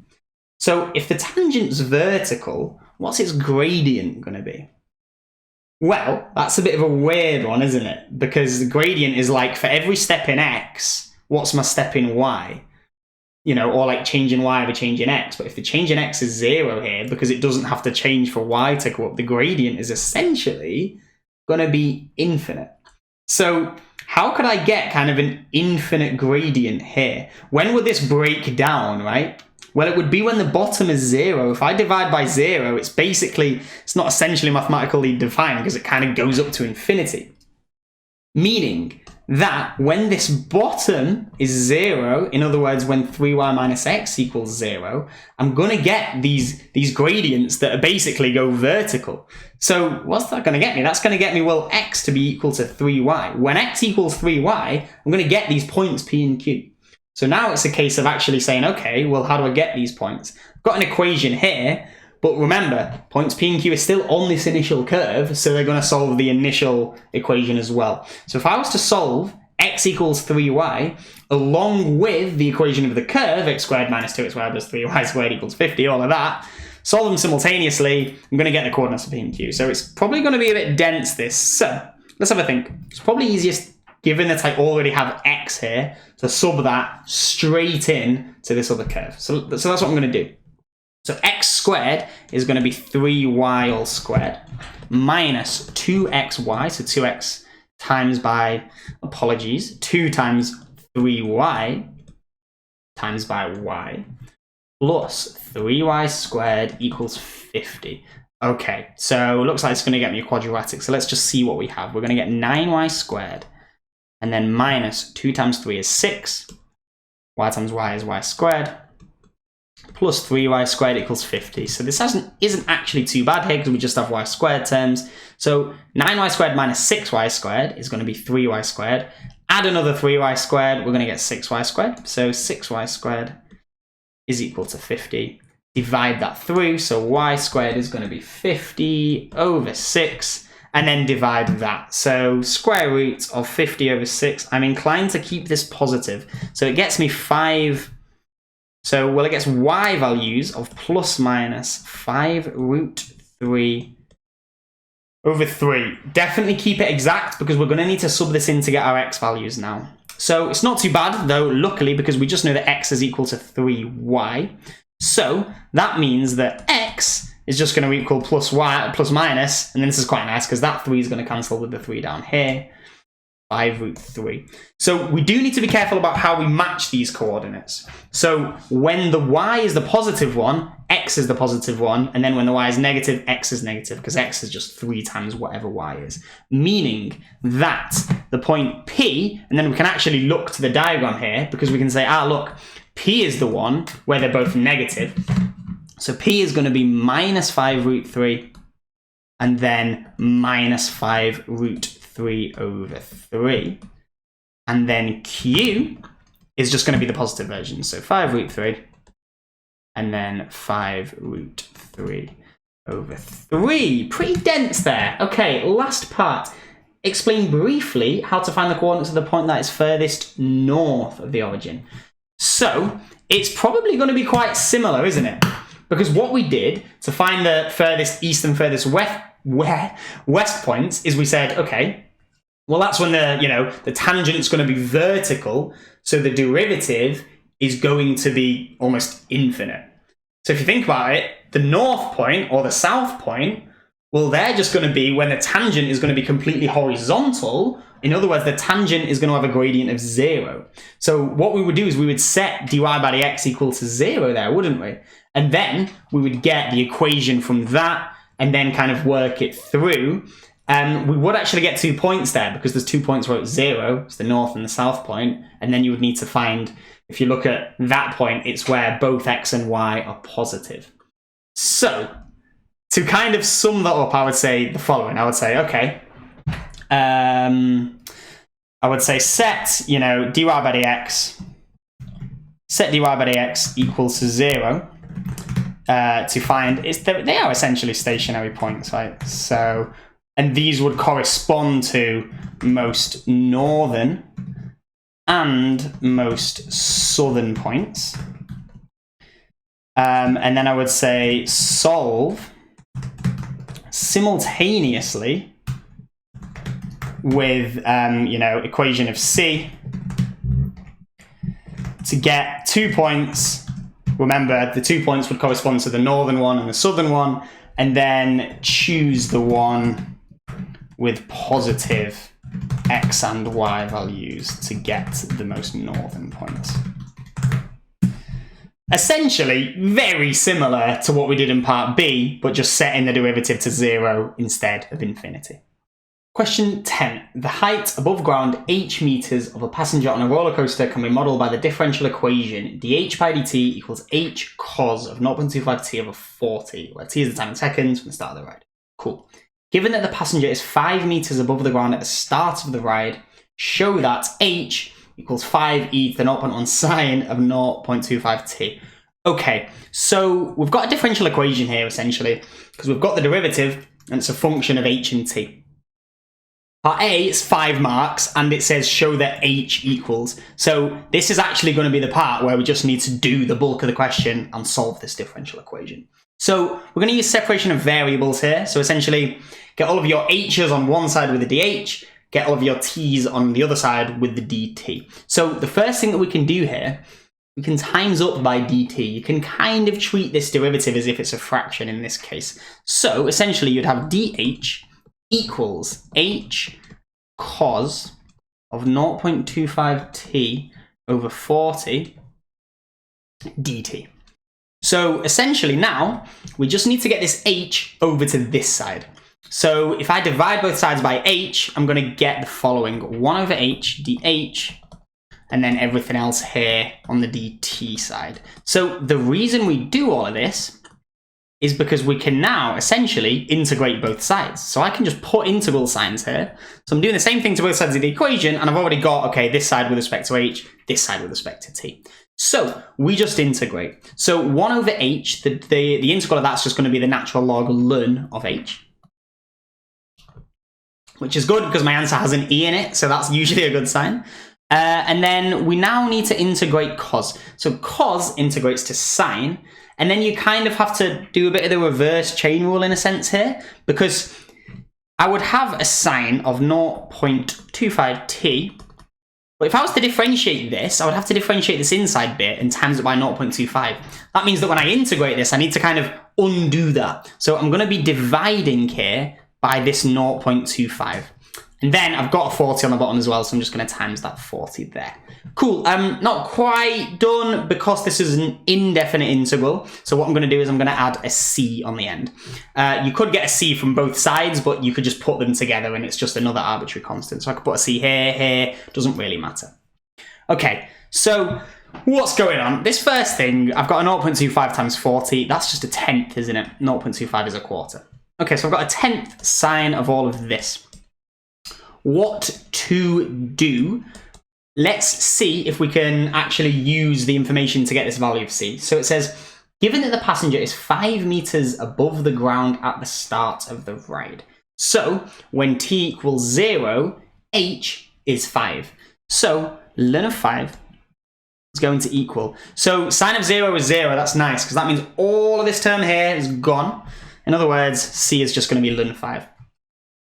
So if the tangent's vertical, what's its gradient going to be? Well, that's a bit of a weird one, isn't it? Because the gradient is like, for every step in x, what's my step in y? You know, or like change in y over change in x. But if the change in x is 0 here, because it doesn't have to change for y to go up, the gradient is essentially going to be infinite. So how could I get kind of an infinite gradient here? When would this break down, right? Well, it would be when the bottom is 0. If I divide by 0, it's not essentially mathematically defined because it kind of goes up to infinity. Meaning that when this bottom is 0, in other words, when 3y minus x equals 0, I'm going to get these gradients that are basically go vertical. So what's that going to get me? That's going to get me, well, x to be equal to 3y. When x equals 3y, I'm going to get these points P and Q. So now it's a case of actually saying, okay, well, how do I get these points? I've got an equation here, but remember, points P and Q are still on this initial curve, so they're going to solve the initial equation as well. So if I was to solve x equals 3y, along with the equation of the curve, x squared minus 2xy plus 3y squared equals 50, all of that, solve them simultaneously, I'm going to get the coordinates of P and Q. So it's probably going to be a bit dense, this. So let's have a think. It's probably easiest, given that I already have x here, to sub that straight in to this other curve. So that's what I'm going to do. So x squared is going to be 3y all squared minus 2xy, so 2x times by, 2 times 3y times by y plus 3y squared equals 50. Okay, so it looks like it's going to get me a quadratic. So let's just see what we have. We're going to get 9y squared. And then minus 2 times 3 is 6. Y times y is y squared. Plus 3y squared equals 50. So this isn't actually too bad here because we just have y squared terms. So 9y squared minus 6y squared is going to be 3y squared. Add another 3y squared, we're going to get 6y squared. So 6y squared is equal to 50. Divide that through. So y squared is going to be 50 over 6. And then divide that. So square root of 50 over 6. I'm inclined to keep this positive. So it gets me 5. So, well, it gets y values of plus minus 5 root 3 over 3. Definitely keep it exact because we're going to need to sub this in to get our x values now. So it's not too bad, though, luckily, because we just know that x is equal to 3y. So that means that x is just going to equal plus minus, and then this is quite nice because that 3 is going to cancel with the 3 down here. 5 root 3. So we do need to be careful about how we match these coordinates. So when the y is the positive one, x is the positive one, and then when the y is negative, x is negative, because x is just 3 times whatever y is. Meaning that the point P, and then we can actually look to the diagram here, because we can say, look, P is the one where they're both negative. So P is going to be minus 5 root 3, and then minus 5 root 3 over 3. And then Q is just going to be the positive version. So 5 root 3, and then 5 root 3 over 3. Pretty dense there. Okay, last part. explain briefly how to find the coordinates of the point that is furthest north of the origin. So it's probably going to be quite similar, isn't it? Because what we did to find the furthest east and furthest west points is we said, okay, well, that's when the tangent's going to be vertical, so the derivative is going to be almost infinite. So if you think about it, the north point or the south point, well, they're just going to be when the tangent is going to be completely horizontal. In other words, the tangent is going to have a gradient of 0. So what we would do is we would set dy by dx equal to 0 there, wouldn't we? And then we would get the equation from that and then kind of work it through. And we would actually get 2 points there because there's 2 points where it's 0. It's the north and the south point. And then you would need to find, if you look at that point, it's where both x and y are positive. So to kind of sum that up, I would say the following. I would say, okay, I would say set, dy by dx, set dy by dx equals to 0 to find, they are essentially stationary points, right? So, and these would correspond to most northern and most southern points. And then I would say solve simultaneously with, equation of C to get 2 points. Remember, the 2 points would correspond to the northern one and the southern one, and then choose the one with positive x and y values to get the most northern points. Essentially, very similar to what we did in part B, but just setting the derivative to 0 instead of infinity. Question 10. The height above ground h meters of a passenger on a roller coaster can be modelled by the differential equation dh by dt equals h cos of 0.25t over 40, where t is the time in seconds from the start of the ride. Cool. Given that the passenger is 5 meters above the ground at the start of the ride, show that h equals 5e to the 0.1 sine of 0.25t. Okay, so we've got a differential equation here, essentially, because we've got the derivative, and it's a function of h and t. Part A is 5 marks, and it says show that h equals. So this is actually going to be the part where we just need to do the bulk of the question and solve this differential equation. So we're going to use separation of variables here. So essentially, get all of your h's on one side with the dh, get all of your t's on the other side with the dt. So the first thing that we can do here, we can times up by dt. You can kind of treat this derivative as if it's a fraction in this case. So essentially you'd have dh equals h cos of 0.25t over 40 dt. So essentially now we just need to get this h over to this side. So if I divide both sides by h, I'm going to get the following: 1 over h dh, and then everything else here on the dt side. So the reason we do all of this is because we can now essentially integrate both sides. So I can just put integral signs here. So I'm doing the same thing to both sides of the equation, and I've already got, okay, this side with respect to h, this side with respect to t. So we just integrate. So 1 over h, the integral of that's just going to be the natural log ln of h, which is good because my answer has an e in it, so that's usually a good sign. And then we now need to integrate cos. So cos integrates to sine, and then you kind of have to do a bit of the reverse chain rule in a sense here, because I would have a sine of 0.25t, but if I was to differentiate this, I would have to differentiate this inside bit and times it by 0.25. That means that when I integrate this, I need to kind of undo that. So I'm going to be dividing here by this 0.25. And then I've got a 40 on the bottom as well, so I'm just going to times that 40 there. Cool, not quite done because this is an indefinite integral. So what I'm going to do is I'm going to add a c on the end. You could get a c from both sides, but you could just put them together and it's just another arbitrary constant. So I could put a c here, doesn't really matter. Okay, so what's going on? This first thing, I've got a 0.25 times 40. That's just a tenth, isn't it? 0.25 is a quarter. Okay, so I've got a tenth sine of all of this. What to do? Let's see if we can actually use the information to get this value of c. So it says, given that the passenger is 5 meters above the ground at the start of the ride. So when t equals 0, h is 5. So ln of 5 is going to equal. So sine of 0 is 0. That's nice, because that means all of this term here is gone. In other words, c is just going to be ln 5.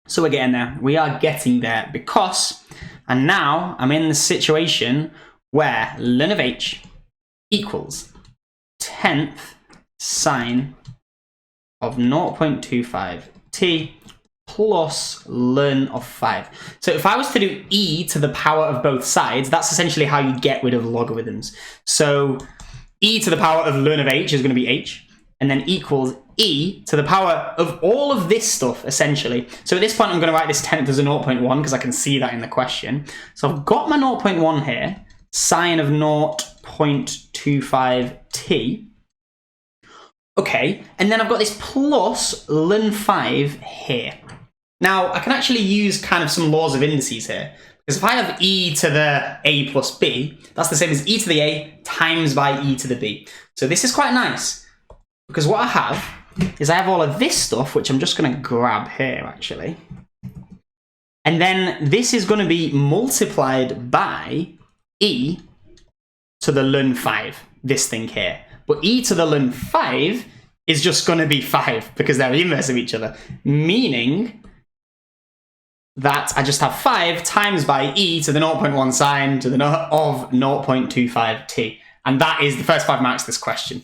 So we're getting there. We are getting there because, and now I'm in the situation where ln of h equals 10th sine of 0.25t plus ln of 5. So if I was to do e to the power of both sides, that's essentially how you get rid of logarithms. So e to the power of ln of h is going to be h, and then equals e to the power of all of this stuff, essentially. So at this point, I'm going to write this 10th as a 0.1 because I can see that in the question. So I've got my 0.1 here, sine of 0.25t. Okay, and then I've got this plus ln 5 here. Now, I can actually use kind of some laws of indices here. Because if I have e to the a plus b, that's the same as e to the a times by e to the b. So this is quite nice. Because what I have is I have all of this stuff, which I'm just going to grab here, actually. And then this is going to be multiplied by e to the ln 5, this thing here. But e to the ln 5 is just going to be 5 because they're the inverse of each other, meaning that I just have 5 times by e to the 0.1 sine to the of 0.25t. And that is the first 5 marks of this question.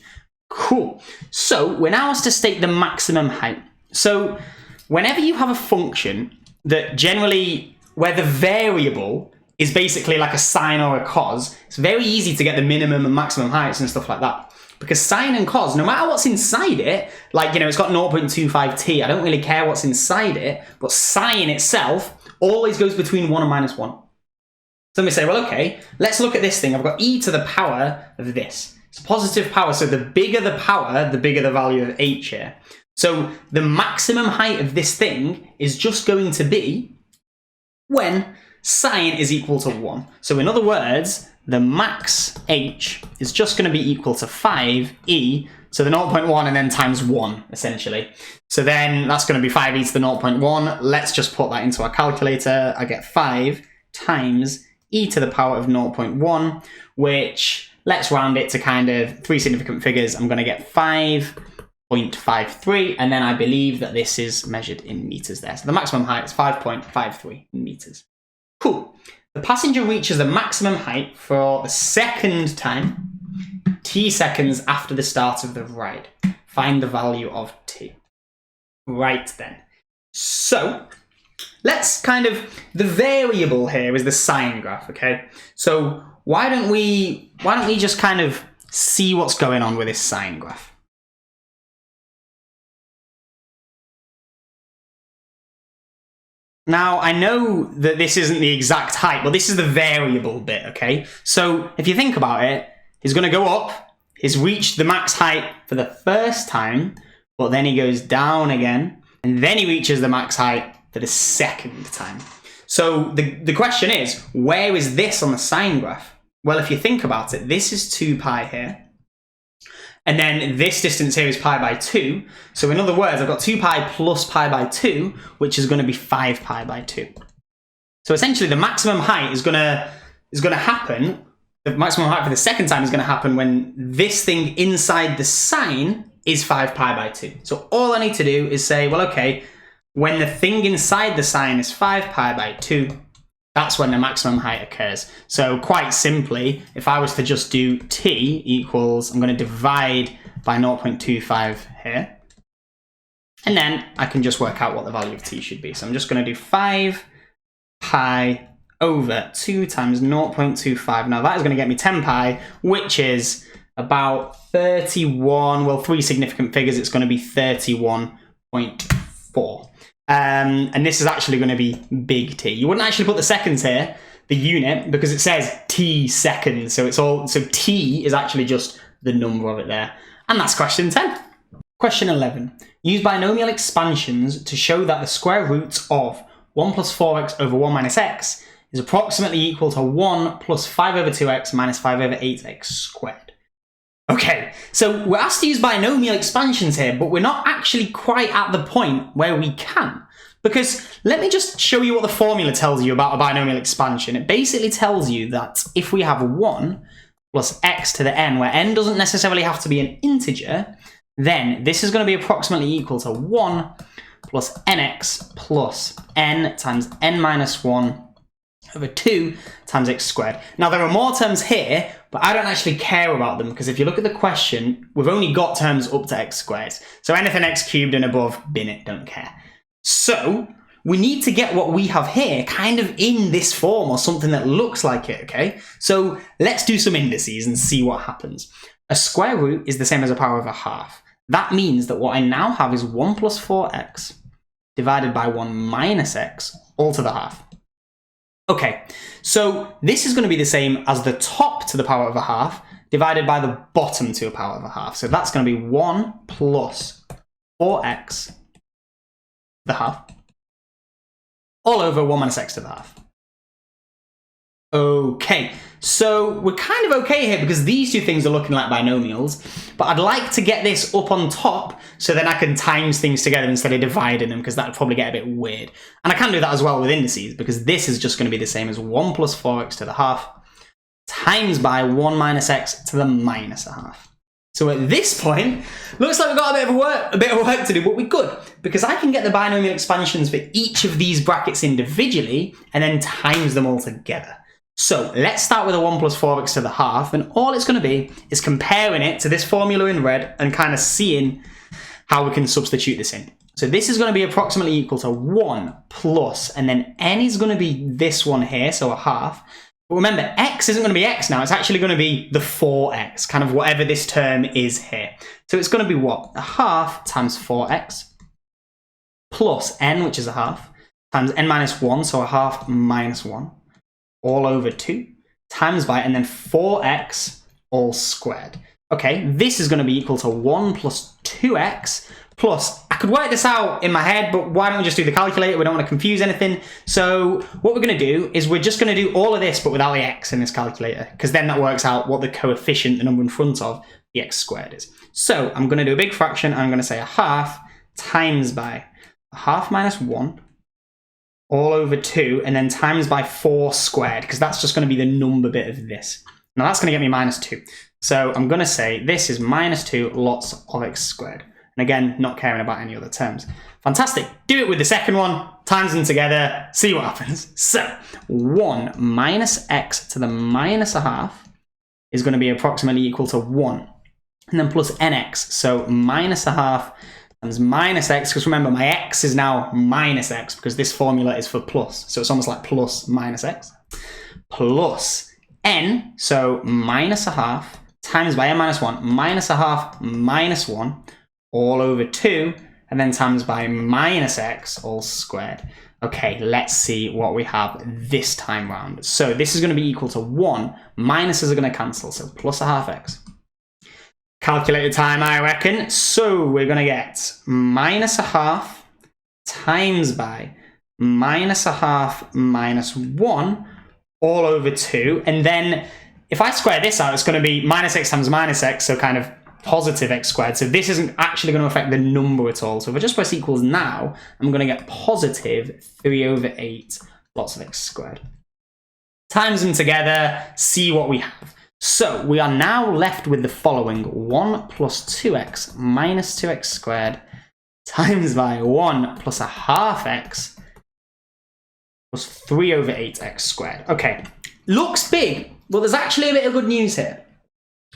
Cool. So we're now asked to state the maximum height. So whenever you have a function that generally, where the variable is basically like a sine or a cos, it's very easy to get the minimum and maximum heights and stuff like that. Because sine and cos, no matter what's inside it, like, you know, it's got 0.25t, I don't really care what's inside it, but sine itself always goes between 1 and minus 1. So let me say, well, okay, let's look at this thing. I've got e to the power of this. It's a positive power, so the bigger the power, the bigger the value of h here. So the maximum height of this thing is just going to be when sine is equal to 1. So in other words, the max h is just going to be equal to 5e to the 0.1 and then times 1, essentially. So then that's going to be 5e to the 0.1. Let's just put that into our calculator. I get 5 times e to the power of 0.1, which, let's round it to kind of 3 significant figures. I'm going to get 5.53, and then I believe that this is measured in meters there. So the maximum height is 5.53 meters. Cool. The passenger reaches the maximum height for the second time, t seconds after the start of the ride. Find the value of t. Right then. So let's kind of, the variable here is the sine graph, okay? So why don't we just kind of see what's going on with this sine graph? Now, I know that this isn't the exact height, but this is the variable bit, okay? So if you think about it, he's going to go up, he's reached the max height for the first time, but then he goes down again, and then he reaches the max height for the second time. So the question is, where is this on the sine graph? Well, if you think about it, this is 2 pi here. And then this distance here is pi by 2. So in other words, I've got 2 pi plus pi by 2, which is going to be 5 pi by 2. So essentially the maximum height is going to happen, the maximum height for the second time is going to happen when this thing inside the sine is 5 pi by 2. So all I need to do is say, well, okay, when the thing inside the sine is 5 pi by 2, that's when the maximum height occurs. So quite simply, if I was to just do t equals, I'm going to divide by 0.25 here. And then I can just work out what the value of t should be. So I'm just going to do 5 pi over 2 times 0.25. Now that is going to get me 10 pi, which is about 31, well, 3 significant figures, it's going to be 31.4. And this is actually going to be big T. You wouldn't actually put the seconds here, the unit, because it says t seconds. So t is actually just the number of it there. And that's question 10. Question 11. Use binomial expansions to show that the square root of 1 plus 4x over 1 minus x is approximately equal to 1 plus 5 over 2x minus 5 over 8x squared. Okay, so we're asked to use binomial expansions here, but we're not actually quite at the point where we can. Because let me just show you what the formula tells you about a binomial expansion. It basically tells you that if we have 1 plus x to the n, where n doesn't necessarily have to be an integer, then this is going to be approximately equal to 1 plus nx plus n times n minus 1 over 2 times x squared. Now, there are more terms here, but I don't actually care about them because if you look at the question, we've only got terms up to x squared. So anything x cubed and above, bin it, don't care. So we need to get what we have here kind of in this form or something that looks like it, okay? So let's do some indices and see what happens. A square root is the same as a power of a half. That means that what I now have is 1 plus 4x divided by 1 minus x all to the half. Okay, so this is going to be the same as the top to the power of a half divided by the bottom to a power of a half. So that's going to be 1 plus 4x to the half all over 1 minus x to the half. Okay, so we're kind of okay here because these two things are looking like binomials, but I'd like to get this up on top so then I can times things together instead of dividing them, because that would probably get a bit weird. And I can do that as well with indices, because this is just going to be the same as 1 plus 4x to the half times by 1 minus x to the minus a half. So at this point, looks like we've got a bit of work to do, but we're good, because I can get the binomial expansions for each of these brackets individually and then times them all together. So let's start with a 1 plus 4x to the half, and all it's going to be is comparing it to this formula in red and kind of seeing how we can substitute this in. So this is going to be approximately equal to 1 plus, and then n is going to be this one here, so a half. But remember, x isn't going to be x now, it's actually going to be the 4x, kind of whatever this term is here. So it's going to be what? A half times 4x plus n, which is a half, times n minus 1, so a half minus 1. All over 2 times by, and then 4x all squared. Okay, this is going to be equal to 1 plus 2x plus, I could work this out in my head, but why don't we just do the calculator? We don't want to confuse anything. So what we're going to do is we're just going to do all of this, but without the x in this calculator, because then that works out what the coefficient, the number in front of the x squared is. So I'm going to do a big fraction, and I'm going to say a half times by a half minus 1 all over 2, and then times by 4 squared, because that's just going to be the number bit of this. Now that's going to get me minus 2. So I'm going to say this is minus 2 lots of x squared. And again, not caring about any other terms. Fantastic. Do it with the second one, times them together, see what happens. So 1 minus x to the minus a half is going to be approximately equal to 1. And then plus nx, so minus a half times minus x, because remember my x is now minus x because this formula is for plus, so it's almost like plus minus x, plus n, so minus a half times by n minus 1, minus a half minus 1 all over 2, and then times by minus x all squared. Okay, let's see what we have this time round. So this is going to be equal to 1, minuses are going to cancel, so plus a half x. Calculator time, I reckon. So we're going to get minus a half times by minus a half minus 1 all over 2. And then if I square this out, it's going to be minus x times minus x, so kind of positive x squared. So this isn't actually going to affect the number at all. So if I just press equals now, I'm going to get positive 3 over 8 lots of x squared. Times them together, see what we have. So we are now left with the following: 1 plus 2x minus 2x squared times by 1 plus a half x plus 3 over 8x squared. Okay, looks big, but there's actually a bit of good news here.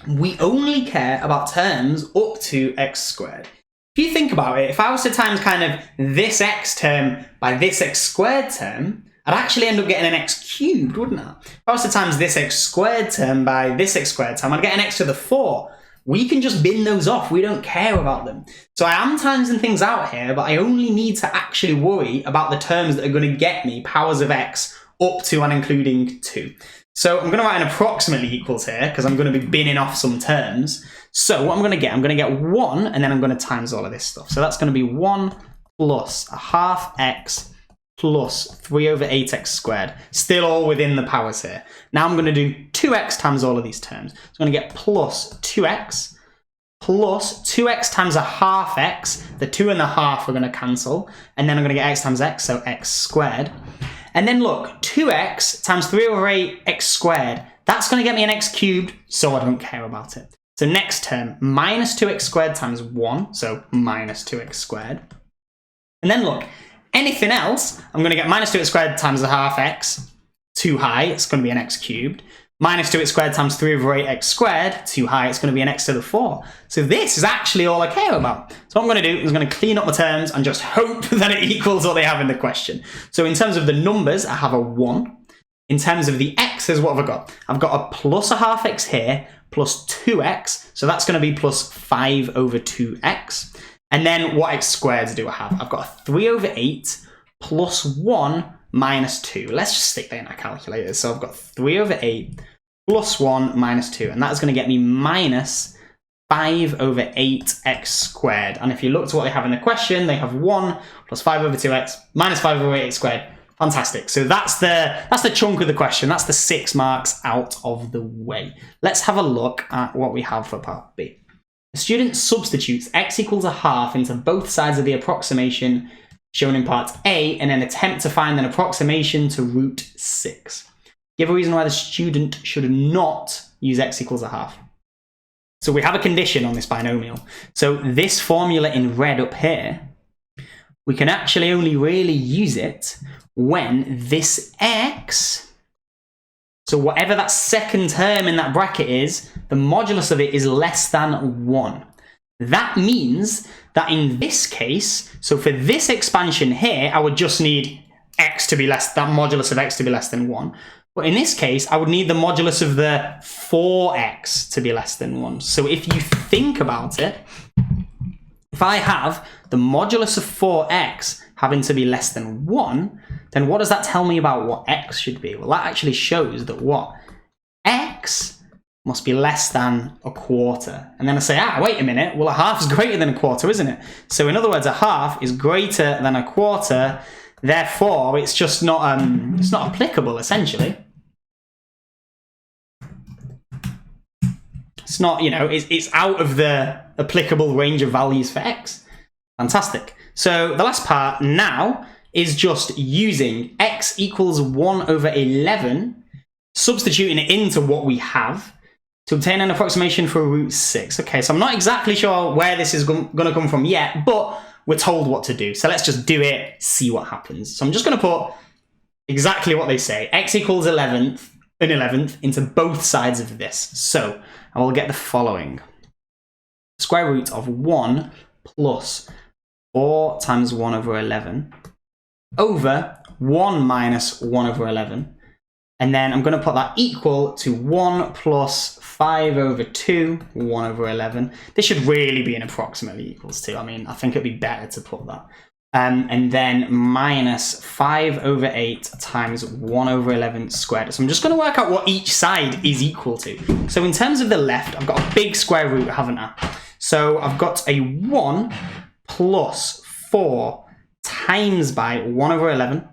We only care about terms up to x squared. If you think about it, if I was to times kind of this x term by this x squared term, I'd actually end up getting an x cubed, wouldn't I? If I was to times this x squared term by this x squared term, I'd get an x to the 4. We can just bin those off. We don't care about them. So I am timesing things out here, but I only need to actually worry about the terms that are going to get me powers of x up to and including 2. So I'm going to write an approximately equals here because I'm going to be binning off some terms. So what I'm going to get 1, and then I'm going to times all of this stuff. So that's going to be 1 plus a half x plus 3 over 8x squared, still all within the powers here. Now I'm going to do 2x times all of these terms. So I'm going to get plus 2x plus 2x times a half x. The 2 and the half are going to cancel. And then I'm going to get x times x, so x squared. And then look, 2x times 3 over 8 x squared. That's going to get me an x cubed, so I don't care about it. So next term, minus 2x squared times 1, so minus 2x squared. And then look, anything else, I'm going to get minus 2x squared times a half x, too high, it's going to be an x cubed. Minus 2x squared times 3 over 8x squared, too high, it's going to be an x to the 4. So this is actually all I care about. So what I'm going to do is I'm going to clean up my terms and just hope that it equals what they have in the question. So in terms of the numbers, I have a 1. In terms of the x's, what have I got? I've got a plus a half x here, plus 2x, so that's going to be plus 5 over 2x. And then what x squareds do I have? I've got a 3 over 8 plus 1 minus 2. Let's just stick that in our calculator. So I've got 3 over 8 plus 1 minus 2, and that's going to get me minus 5 over 8x squared. And if you look to what they have in the question, they have 1 plus 5 over 2x minus 5 over 8x squared. Fantastic. So that's the chunk of the question. That's the 6 marks out of the way. Let's have a look at what we have for part B. The student substitutes x equals a half into both sides of the approximation shown in part A and then attempt to find an approximation to root 6. Give a reason why the student should not use x equals a half. So we have a condition on this binomial. So this formula in red up here, we can actually only really use it when this x, so whatever that second term in that bracket is, the modulus of it is less than 1. That means that in this case, so for this expansion here, I would just need x to be less, that modulus of x to be less than 1. But in this case, I would need the modulus of the 4x to be less than 1. So if you think about it, if I have the modulus of 4x having to be less than 1, then what does that tell me about what x should be? Well, that actually shows that what? X must be less than a quarter. And then I say, wait a minute, well, a half is greater than a quarter, isn't it? So in other words, a half is greater than a quarter, therefore it's just not, it's not applicable, essentially. It's not, it's out of the applicable range of values for x. Fantastic. So the last part now is just using x equals 1 over 11, substituting it into what we have to obtain an approximation for root 6. Okay, so I'm not exactly sure where this is going to come from yet, but we're told what to do. So let's just do it, see what happens. So I'm just going to put exactly what they say. X equals 11th into both sides of this. So I will get the following. Square root of 1 plus 4 times 1 over 11 over 1 minus 1 over 11. And then I'm going to put that equal to 1 plus 5 over 2, 1 over 11. This should really be an approximately equals to. I mean, I think it'd be better to put that. And then minus 5 over 8 times 1 over 11 squared. So I'm just going to work out what each side is equal to. So in terms of the left, I've got a big square root, haven't I? So I've got a 1 plus 4 times by 1 over 11,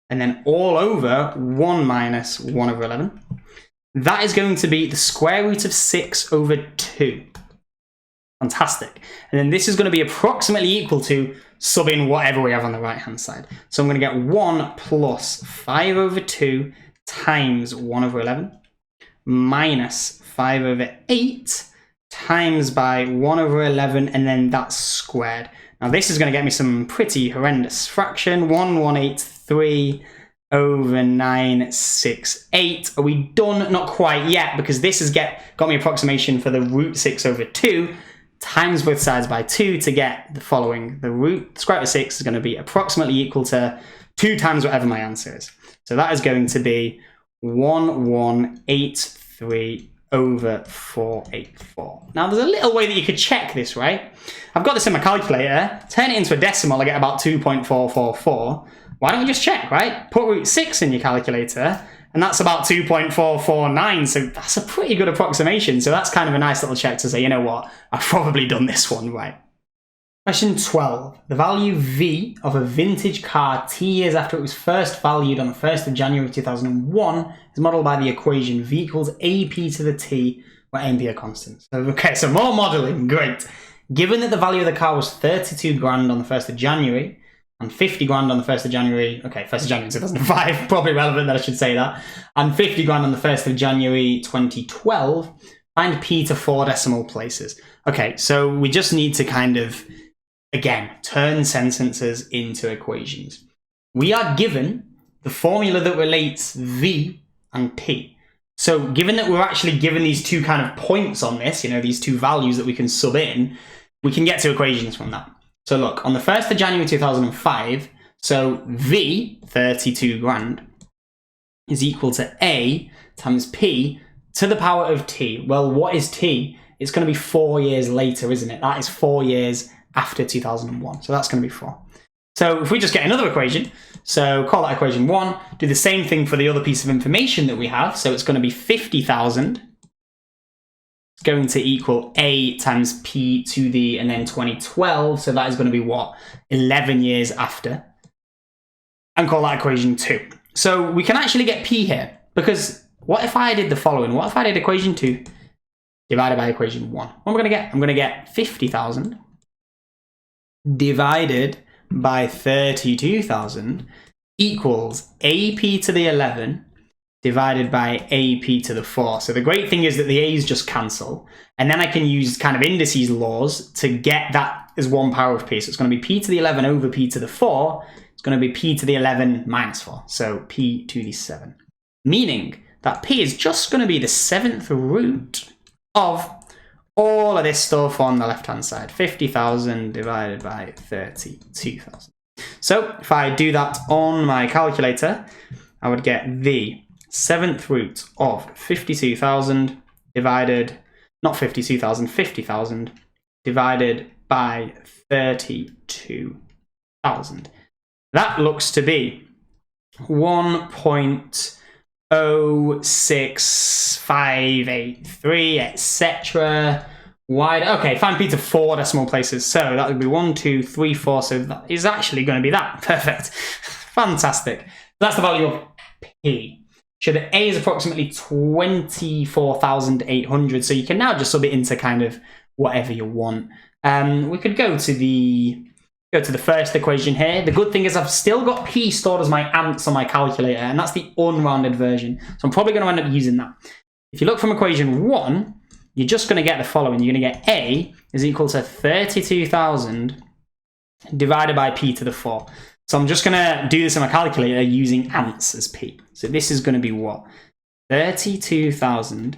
and then all over 1 minus 1 over 11. That is going to be the square root of 6 over 2. Fantastic. And then this is going to be approximately equal to subbing whatever we have on the right-hand side. So I'm going to get 1 plus 5 over 2 times 1 over 11 minus 5 over 8 times by 1 over 11, and then that's squared. Now this is going to get me some pretty horrendous fraction. 1183 over 968. Are we done? Not quite yet, because this has got me approximation for the root 6 over 2 times both sides by 2 to get the following. The square root of 6 is going to be approximately equal to 2 times whatever my answer is. So that is going to be 1183 over 484. Now there's a little way that you could check this, right? I've got this in my calculator, turn it into a decimal, I get about 2.444. Why don't you just check, right? Put root 6 in your calculator, and that's about 2.449, so that's a pretty good approximation. So that's kind of a nice little check to say, you know what, I've probably done this one right. Question 12. The value V of a vintage car T years after it was first valued on the 1st of January 2001 is modeled by the equation V equals AP to the T where A and B are constants. Okay, so more modelling, great. Given that the value of the car was 32 grand on the 1st of January and 50 grand on the 1st of January, okay, 1st of January 2005, probably relevant that I should say that, and 50 grand on the 1st of January 2012, find P to 4 decimal places. Okay, so we just need to kind of, again, turn sentences into equations. We are given the formula that relates V and P. So given that we're actually given these two kind of points on this, you know, these two values that we can sub in, we can get to equations from that. So look, on the 1st of January 2005, so V, 32 grand, is equal to A times P to the power of T. Well, what is T? It's going to be 4 years later, isn't it? That is 4 years after 2001. So that's going to be 4. So if we just get another equation, so call that equation 1, do the same thing for the other piece of information that we have. So it's going to be 50,000. It's going to equal A times P to the, and then 2012. So that is going to be what? 11 years after. And call that equation 2. So we can actually get P here, because what if I did the following? What if I did equation 2 divided by equation 1? What am I going to get? I'm going to get 50,000 divided by 32,000 equals AP to the 11 divided by AP to the 4. So the great thing is that the A's just cancel, and then I can use kind of indices laws to get that as 1 power of P. So it's going to be P to the 11 over P to the 4. It's going to be P to the 11 minus 4. So P to the 7. Meaning that P is just going to be the 7th root of all of this stuff on the left-hand side. 50,000 divided by 32,000. So if I do that on my calculator, I would get the 7th root of 52,000 divided, not 52,000, 50,000 divided by 32,000. That looks to be 1.06583, etc. Wide. Okay, find P to 4 decimal places. So that would be 1, 2, 3, 4. So that is actually going to be that. Perfect. Fantastic. That's the value of P. So the A is approximately 24,800. So you can now just sub it into kind of whatever you want. We could go to the first equation here. The good thing is I've still got P stored as my ants on my calculator, and that's the unrounded version. So I'm probably going to end up using that. If you look from equation 1, you're just going to get the following. You're going to get A is equal to 32,000 divided by P to the 4. So I'm just going to do this in my calculator using ants as P. So this is going to be what? 32,000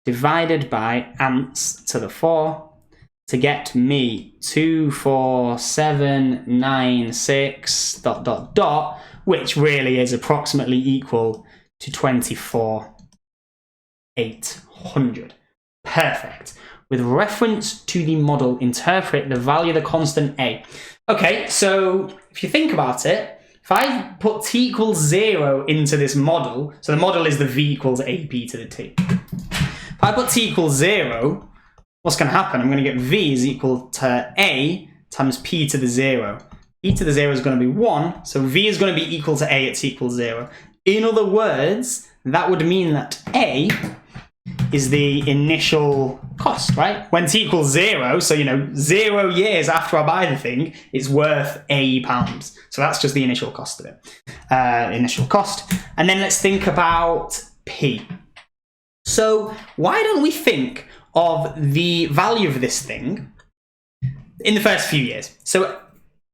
divided by ants to the 4 to get me 24796 ... which really is approximately equal to 24,800. Perfect. With reference to the model, interpret the value of the constant A. Okay, so if you think about it, if I put t equals 0 into this model, so the model is the v equals AP to the t. If I put t equals 0, what's going to happen? I'm going to get v is equal to A times p to the 0. E to the 0 is going to be 1, so v is going to be equal to A at t equals 0. In other words, that would mean that A is the initial cost, right? When t equals 0, so 0 years after I buy the thing, it's worth £A. So that's just the initial cost of it. Initial cost. And then let's think about P. So why don't we think of the value of this thing in the first few years? So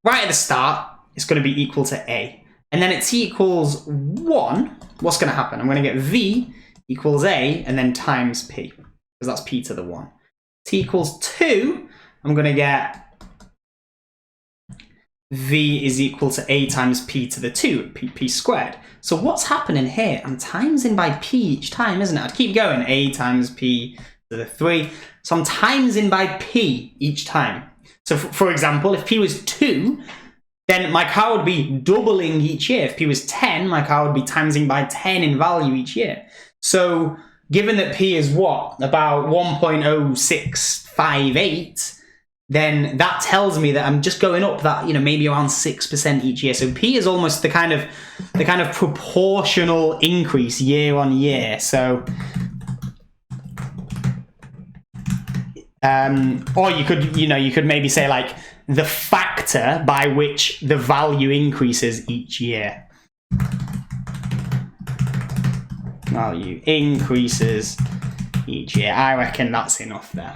right at the start, it's going to be equal to A. And then at t equals 1, what's going to happen? I'm going to get v equals A and then times P, because that's P to the 1. T equals 2, I'm going to get V is equal to A times P to the 2, P squared. So what's happening here? I'm timesing by P each time, isn't it? I'd keep going, A times P to the 3. So I'm timesing by P each time. So for example, if P was 2, then my car would be doubling each year. If P was 10, my car would be timesing by 10 in value each year. So given that P is what? About 1.0658, then that tells me that I'm just going up that, maybe around 6% each year. So P is almost the kind of proportional increase year on year. So Or you could maybe say like the factor by which the value increases each year. Value increases each year. I reckon that's enough there.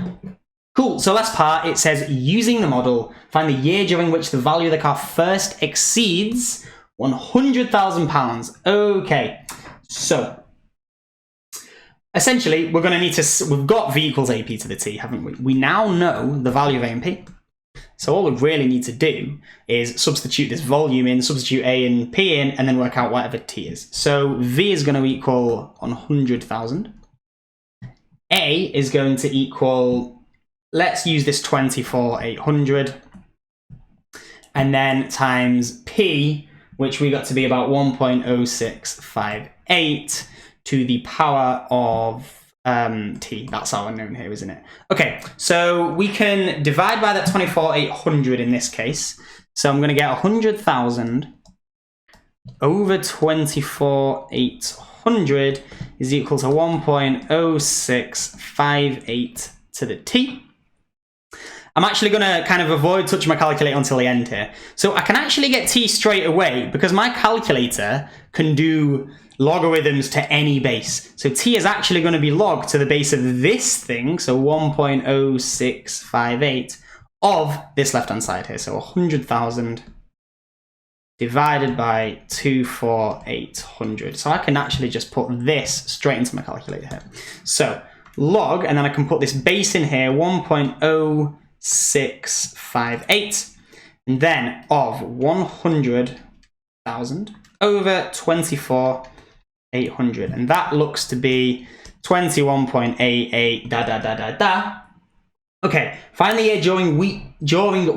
Cool, so last part, it says, using the model, find the year during which the value of the car first exceeds £100,000. Okay, so essentially, we're going to need to, we've got V equals AP to the T, haven't we? We now know the value of A and P. So all we really need to do is substitute this volume in, substitute A and P in, and then work out whatever T is. So V is going to equal 100,000. A is going to equal, let's use this 24,800. And then times P, which we got to be about 1.0658 to the power of T. That's our unknown here, isn't it? Okay, so we can divide by that 24,800 in this case. So I'm going to get 100,000 over 24,800 is equal to 1.0658 to the T. I'm actually going to kind of avoid touching my calculator until the end here. So I can actually get T straight away because my calculator can do logarithms to any base. So T is actually going to be log to the base of this thing, so 1.0658 of this left-hand side here. So 100,000 divided by 24,800. So I can actually just put this straight into my calculator here. So log, and then I can put this base in here, 1.0658, and then of 100,000 over 24,800, and that looks to be 21.88 . Okay, find the year during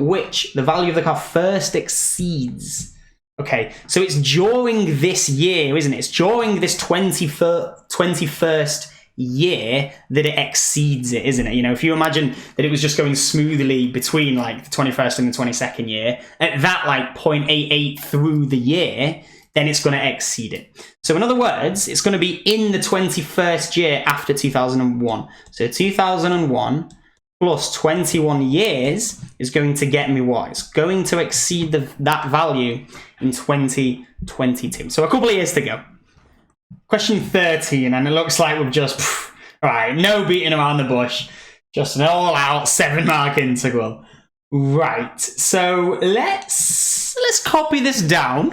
which the value of the car first exceeds. Okay, so it's during this year, isn't it? It's during this 21st year that it exceeds it, isn't it? You know, if you imagine that it was just going smoothly between like the 21st and the 22nd year, at that like 0.88 through the year, then it's going to exceed it. So in other words, it's going to be in the 21st year after 2001. So 2001 plus 21 years is going to get me what? It's going to exceed that value in 2022. So a couple of years to go. Question 13, and it looks like we've just, right, no beating around the bush, just an all-out 7-mark integral. Right, so let's copy this down.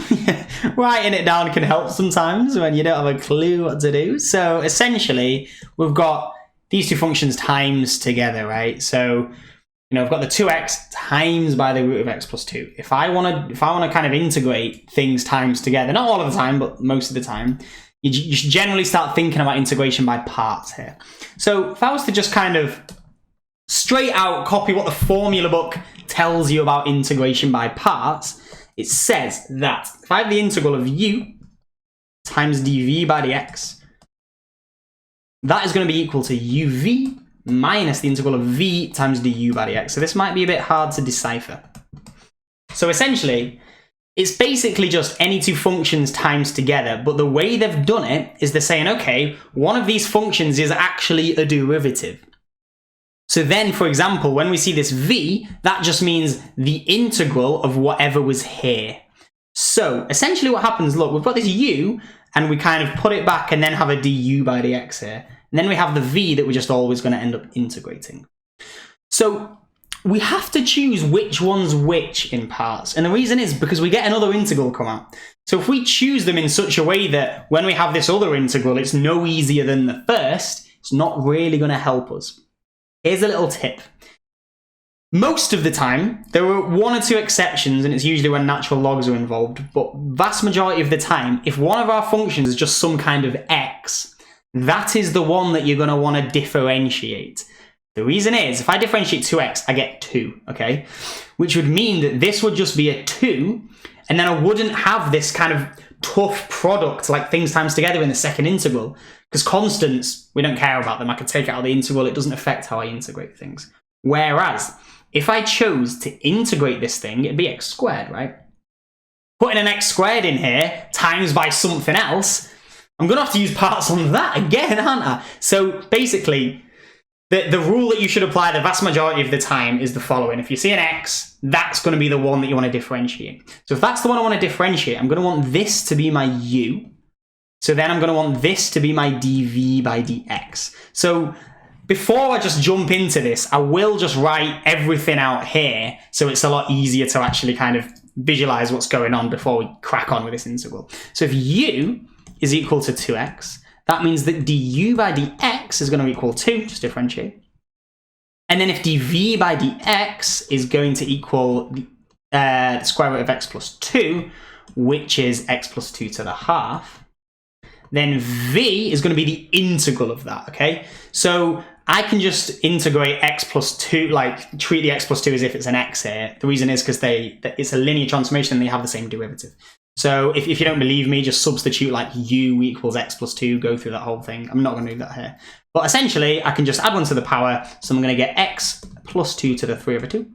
Writing it down can help sometimes when you don't have a clue what to do. So essentially, we've got these two functions times together, right? So, you know, I've got the 2x times by the root of x plus 2. If I want to kind of integrate things times together, not all of the time, but most of the time, you should generally start thinking about integration by parts here. So if I was to just kind of straight out copy what the formula book tells you about integration by parts, it says that if I have the integral of u times dv by dx, that is going to be equal to uv minus the integral of v times du by dx. So this might be a bit hard to decipher. So essentially, it's basically just any two functions times together, but the way they've done it is they're saying, okay, one of these functions is actually a derivative. So then, for example, when we see this v, that just means the integral of whatever was here. So essentially what happens, look, we've got this u, and we kind of put it back and then have a du by dx here. And then we have the v that we're just always going to end up integrating. So we have to choose which one's which in parts. And the reason is because we get another integral come out. So if we choose them in such a way that when we have this other integral, it's no easier than the first, it's not really going to help us. Here's a little tip. Most of the time, there are one or two exceptions, and it's usually when natural logs are involved, but vast majority of the time, if one of our functions is just some kind of x, that is the one that you're going to want to differentiate. The reason is, if I differentiate 2x, I get 2, okay? Which would mean that this would just be a 2, and then I wouldn't have this kind of tough product like things times together in the second integral, because constants, we don't care about them. I could take it out of the integral. It doesn't affect how I integrate things. Whereas, if I chose to integrate this thing, it'd be x squared, right? Putting an x squared in here times by something else, I'm going to have to use parts on that again, aren't I? So basically, The rule that you should apply the vast majority of the time is the following. If you see an x, that's going to be the one that you want to differentiate. So if that's the one I want to differentiate, I'm going to want this to be my u. So then I'm going to want this to be my dv by dx. So before I just jump into this, I will just write everything out here so it's a lot easier to actually kind of visualize what's going on before we crack on with this integral. So if u is equal to 2x, that means that du by dx is going to equal 2, just differentiate. And then if dv by dx is going to equal the square root of x plus 2, which is x plus 2 to the half, then v is going to be the integral of that, okay? So I can just integrate x plus 2, like treat the x plus 2 as if it's an x here. The reason is because it's a linear transformation and they have the same derivative. So if you don't believe me, just substitute like u equals x plus 2, go through that whole thing. I'm not going to do that here. But essentially, I can just add 1 to the power, so I'm going to get x plus 2 to the 3 over 2.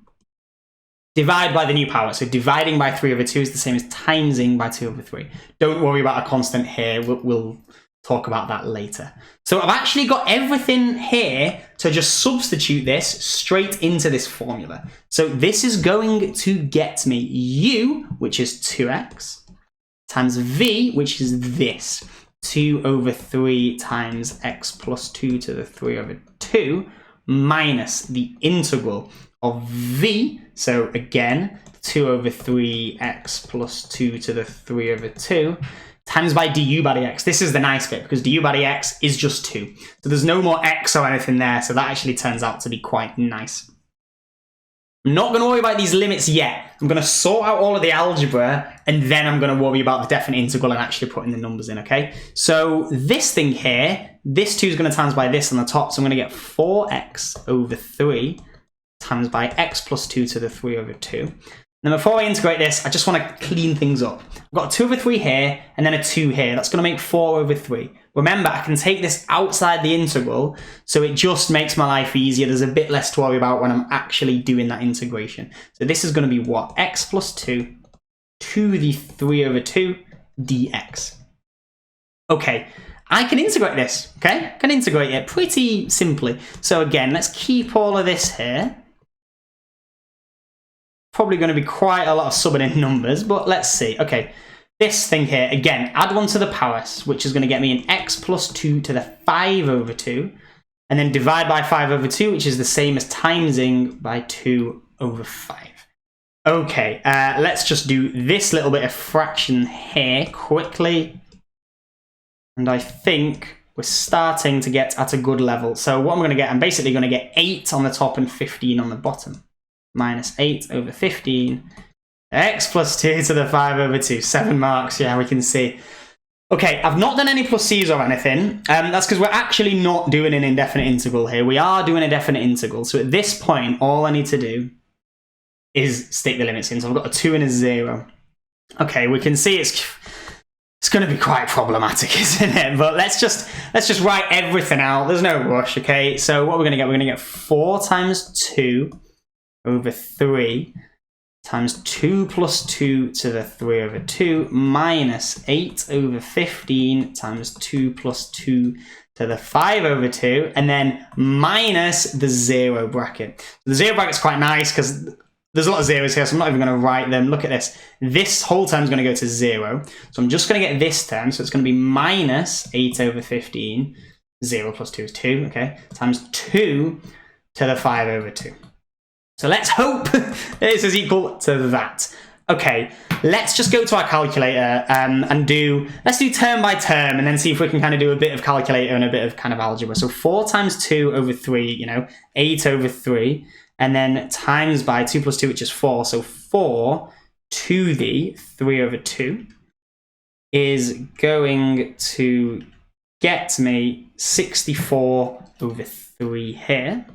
Divide by the new power. So dividing by 3 over 2 is the same as timesing by 2 over 3. Don't worry about a constant here. We'll talk about that later. So I've actually got everything here to just substitute this straight into this formula. So this is going to get me u, which is 2x, times v, which is this, 2 over 3 times x plus 2 to the 3 over 2, minus the integral of v, so again, 2 over 3x plus 2 to the 3 over 2, times by du by dx. This is the nice bit, because du by dx is just 2. So there's no more x or anything there, so that actually turns out to be quite nice. I'm not going to worry about these limits yet. I'm going to sort out all of the algebra, and then I'm going to worry about the definite integral and actually putting the numbers in, okay? So this thing here, this 2 is going to times by this on the top, so I'm going to get 4x over 3 times by x plus 2 to the 3 over 2. Now before I integrate this, I just want to clean things up. I've got a 2 over 3 here, and then a 2 here. That's going to make 4 over 3. Remember, I can take this outside the integral, so it just makes my life easier. There's a bit less to worry about when I'm actually doing that integration. So this is going to be what? X plus 2 to the 3 over 2 dx. Okay, I can integrate this, okay? I can integrate it pretty simply. So again, let's keep all of this here. Probably going to be quite a lot of subbing in numbers, but let's see. Okay, this thing here, again, add 1 to the power, which is going to get me an x plus 2 to the 5 over 2, and then divide by 5 over 2, which is the same as timesing by 2 over 5. Okay, let's just do this little bit of fraction here quickly. And I think we're starting to get at a good level. So what I'm going to get, I'm basically going to get 8 on the top and 15 on the bottom. Minus 8 over 15, x plus 2 to the 5 over 2, 7 marks, yeah, we can see. Okay, I've not done any plus c's or anything. That's because we're actually not doing an indefinite integral here. We are doing a definite integral. So at this point, all I need to do is stick the limits in. So I've got a 2 and a 0. Okay, we can see it's going to be quite problematic, isn't it? But let's just write everything out. There's no rush, okay? So what we're going to get, we're going to get 4 times 2 over 3 times 2 plus 2 to the 3 over 2 minus 8 over 15 times 2 plus 2 to the 5 over 2, and then minus the 0 bracket. The 0 bracket's quite nice because there's a lot of zeros here, so I'm not even going to write them. Look at this. This whole term is going to go to 0. So I'm just going to get this term, so it's going to be minus 8 over 15, 0 plus 2 is 2, okay, times 2 to the 5 over 2. So let's hope this is equal to that. Okay, let's just go to our calculator and let's do term by term and then see if we can kind of do a bit of calculator and a bit of kind of algebra. So 4 times 2 over 3, you know, 8 over 3, and then times by 2 plus 2, which is 4. So 4 to the 3 over 2 is going to get me 64 over 3 here.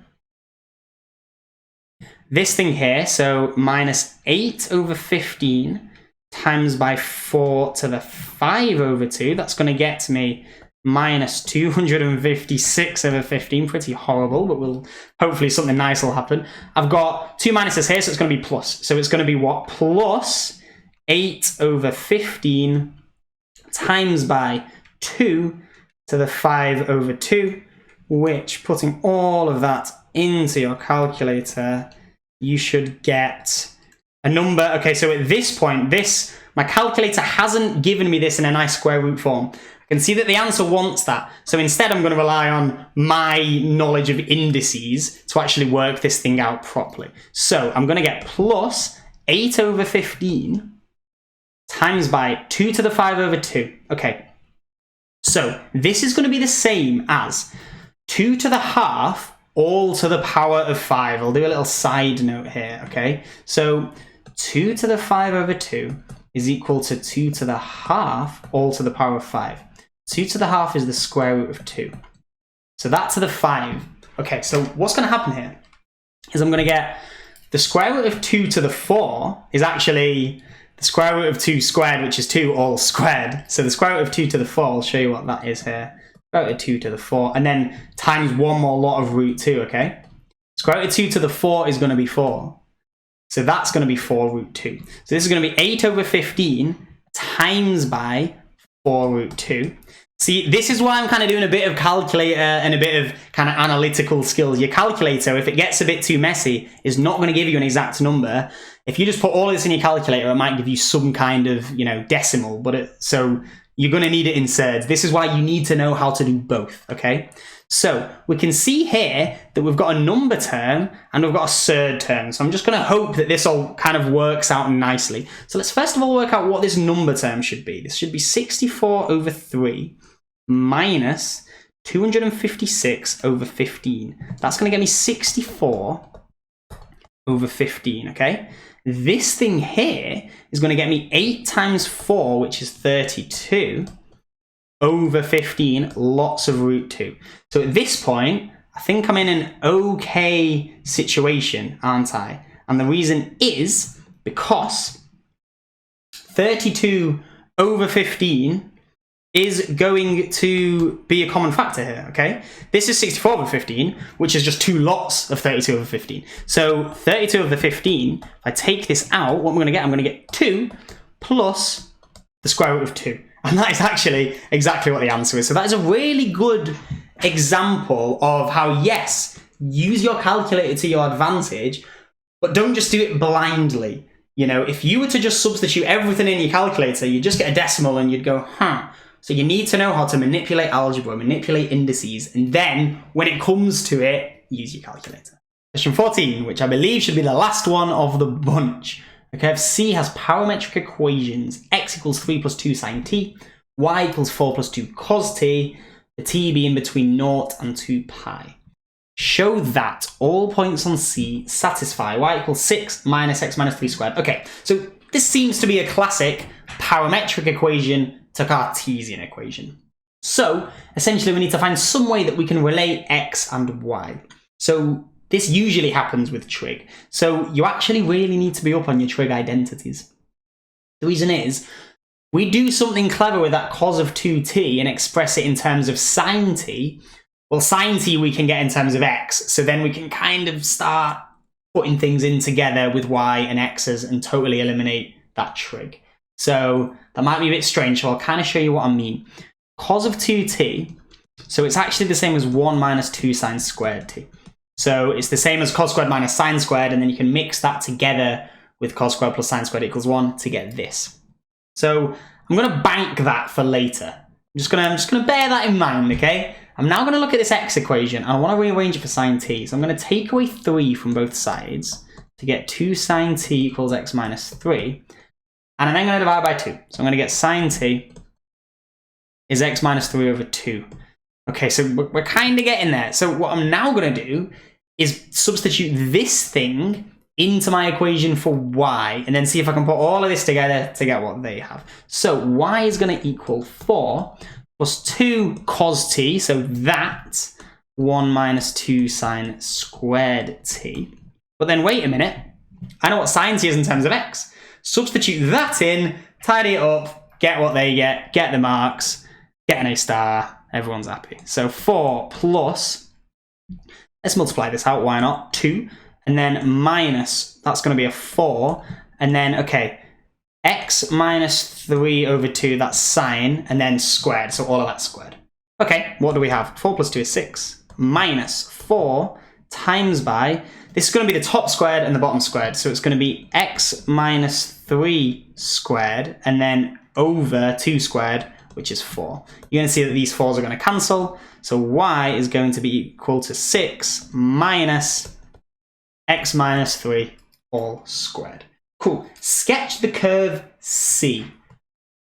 This thing here, so minus 8 over 15 times by 4 to the 5 over 2, that's going to get me minus 256 over 15. Pretty horrible, but hopefully something nice will happen. I've got 2 minuses here, so it's going to be plus. So it's going to be what? Plus 8 over 15 times by 2 to the 5 over 2, which, putting all of that into your calculator, you should get a number. Okay, so at this point, my calculator hasn't given me this in a nice square root form. I can see that the answer wants that. So instead, I'm going to rely on my knowledge of indices to actually work this thing out properly. So I'm going to get plus 8 over 15 times by 2 to the 5 over 2. Okay, so this is going to be the same as 2 to the half all to the power of 5. I'll do a little side note here, okay? So 2 to the 5 over 2 is equal to 2 to the half all to the power of 5. 2 to the half is the square root of 2. So that to the 5. Okay, so what's going to happen here is I'm going to get the square root of 2 to the 4 is actually the square root of 2 squared, which is 2 all squared. So the square root of 2 to the 4, I'll show you what that is here. Square root of 2 to the 4, and then times one more lot of root 2, okay? Square root of 2 to the 4 is going to be 4. So that's going to be 4 root 2. So this is going to be 8 over 15 times by 4 root 2. See, this is why I'm kind of doing a bit of calculator and a bit of kind of analytical skills. Your calculator, if it gets a bit too messy, is not going to give you an exact number. If you just put all of this in your calculator, it might give you some kind of, decimal. So you're going to need it in surds. This is why you need to know how to do both, okay? So we can see here that we've got a number term and we've got a surd term. So I'm just going to hope that this all kind of works out nicely. So let's first of all work out what this number term should be. This should be 64 over 3 minus 256 over 15. That's going to get me 64 over 15, okay? This thing here is going to get me 8 times 4, which is 32, over 15, lots of root 2. So at this point, I think I'm in an okay situation, aren't I? And the reason is because 32 over 15 is going to be a common factor here, okay? This is 64 over 15, which is just 2 lots of 32 over 15. So 32 over 15, if I take this out, what I'm going to get? I'm going to get 2 plus the square root of 2. And that is actually exactly what the answer is. So that is a really good example of how, yes, use your calculator to your advantage, but don't just do it blindly. If you were to just substitute everything in your calculator, you'd just get a decimal and you'd go, huh. So you need to know how to manipulate algebra, manipulate indices, and then when it comes to it, use your calculator. Question 14, which I believe should be the last one of the bunch. Okay, if C has parametric equations, x equals 3 plus 2 sine t, y equals 4 plus 2 cos t, the t being between 0 and 2 pi. Show that all points on C satisfy y equals 6 minus x minus 3 squared. Okay, so this seems to be a classic parametric equation to Cartesian equation. So essentially we need to find some way that we can relate x and y. So this usually happens with trig. So you actually really need to be up on your trig identities. The reason is, we do something clever with that cos of 2t and express it in terms of sine t. Well, sine t we can get in terms of x, so then we can kind of start putting things in together with y and x's and totally eliminate that trig. So that might be a bit strange, so I'll kind of show you what I mean. Cos of 2t, so it's actually the same as 1 minus 2 sine squared t. So it's the same as cos squared minus sine squared, and then you can mix that together with cos squared plus sine squared equals 1 to get this. So I'm going to bank that for later. I'm just going to bear that in mind, okay? I'm now going to look at this x equation, and I want to rearrange it for sine t. So I'm going to take away 3 from both sides to get 2 sine t equals x minus 3. And I'm then going to divide by 2. So I'm going to get sine t is x minus 3 over 2. Okay, so we're kind of getting there. So what I'm now going to do is substitute this thing into my equation for y, and then see if I can put all of this together to get what they have. So y is going to equal 4 plus 2 cos t, so that's 1 minus 2 sine squared t. But then wait a minute, I know what sine t is in terms of x. Substitute that in, tidy it up, get what they get the marks, get an A star, everyone's happy. So 4 plus, let's multiply this out, why not, 2, and then minus, that's going to be a 4, and then, okay, x minus 3 over 2, that's sine, and then squared, so all of that squared. Okay, what do we have? 4 plus 2 is 6. minus 4 times by, this is going to be the top squared and the bottom squared. So it's going to be x minus 3 squared and then over 2 squared, which is 4. You're going to see that these 4s are going to cancel. So y is going to be equal to 6 minus x minus 3 all squared. Cool. Sketch the curve C.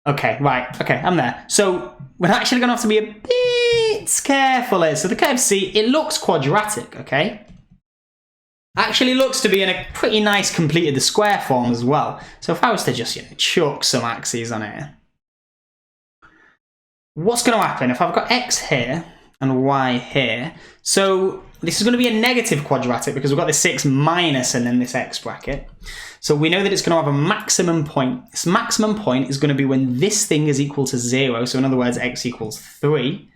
Okay, right. Okay, I'm there. So we're actually going to have to be a bit careful here. So the curve C, it looks quadratic, okay? Actually looks to be in a pretty nice completed the square form as well. So if I was to just, chuck some axes on here, what's going to happen if I've got x here and y here? So this is going to be a negative quadratic because we've got this 6 minus and then this x bracket. So we know that it's going to have a maximum point. This maximum point is going to be when this thing is equal to 0. So in other words, x equals 3.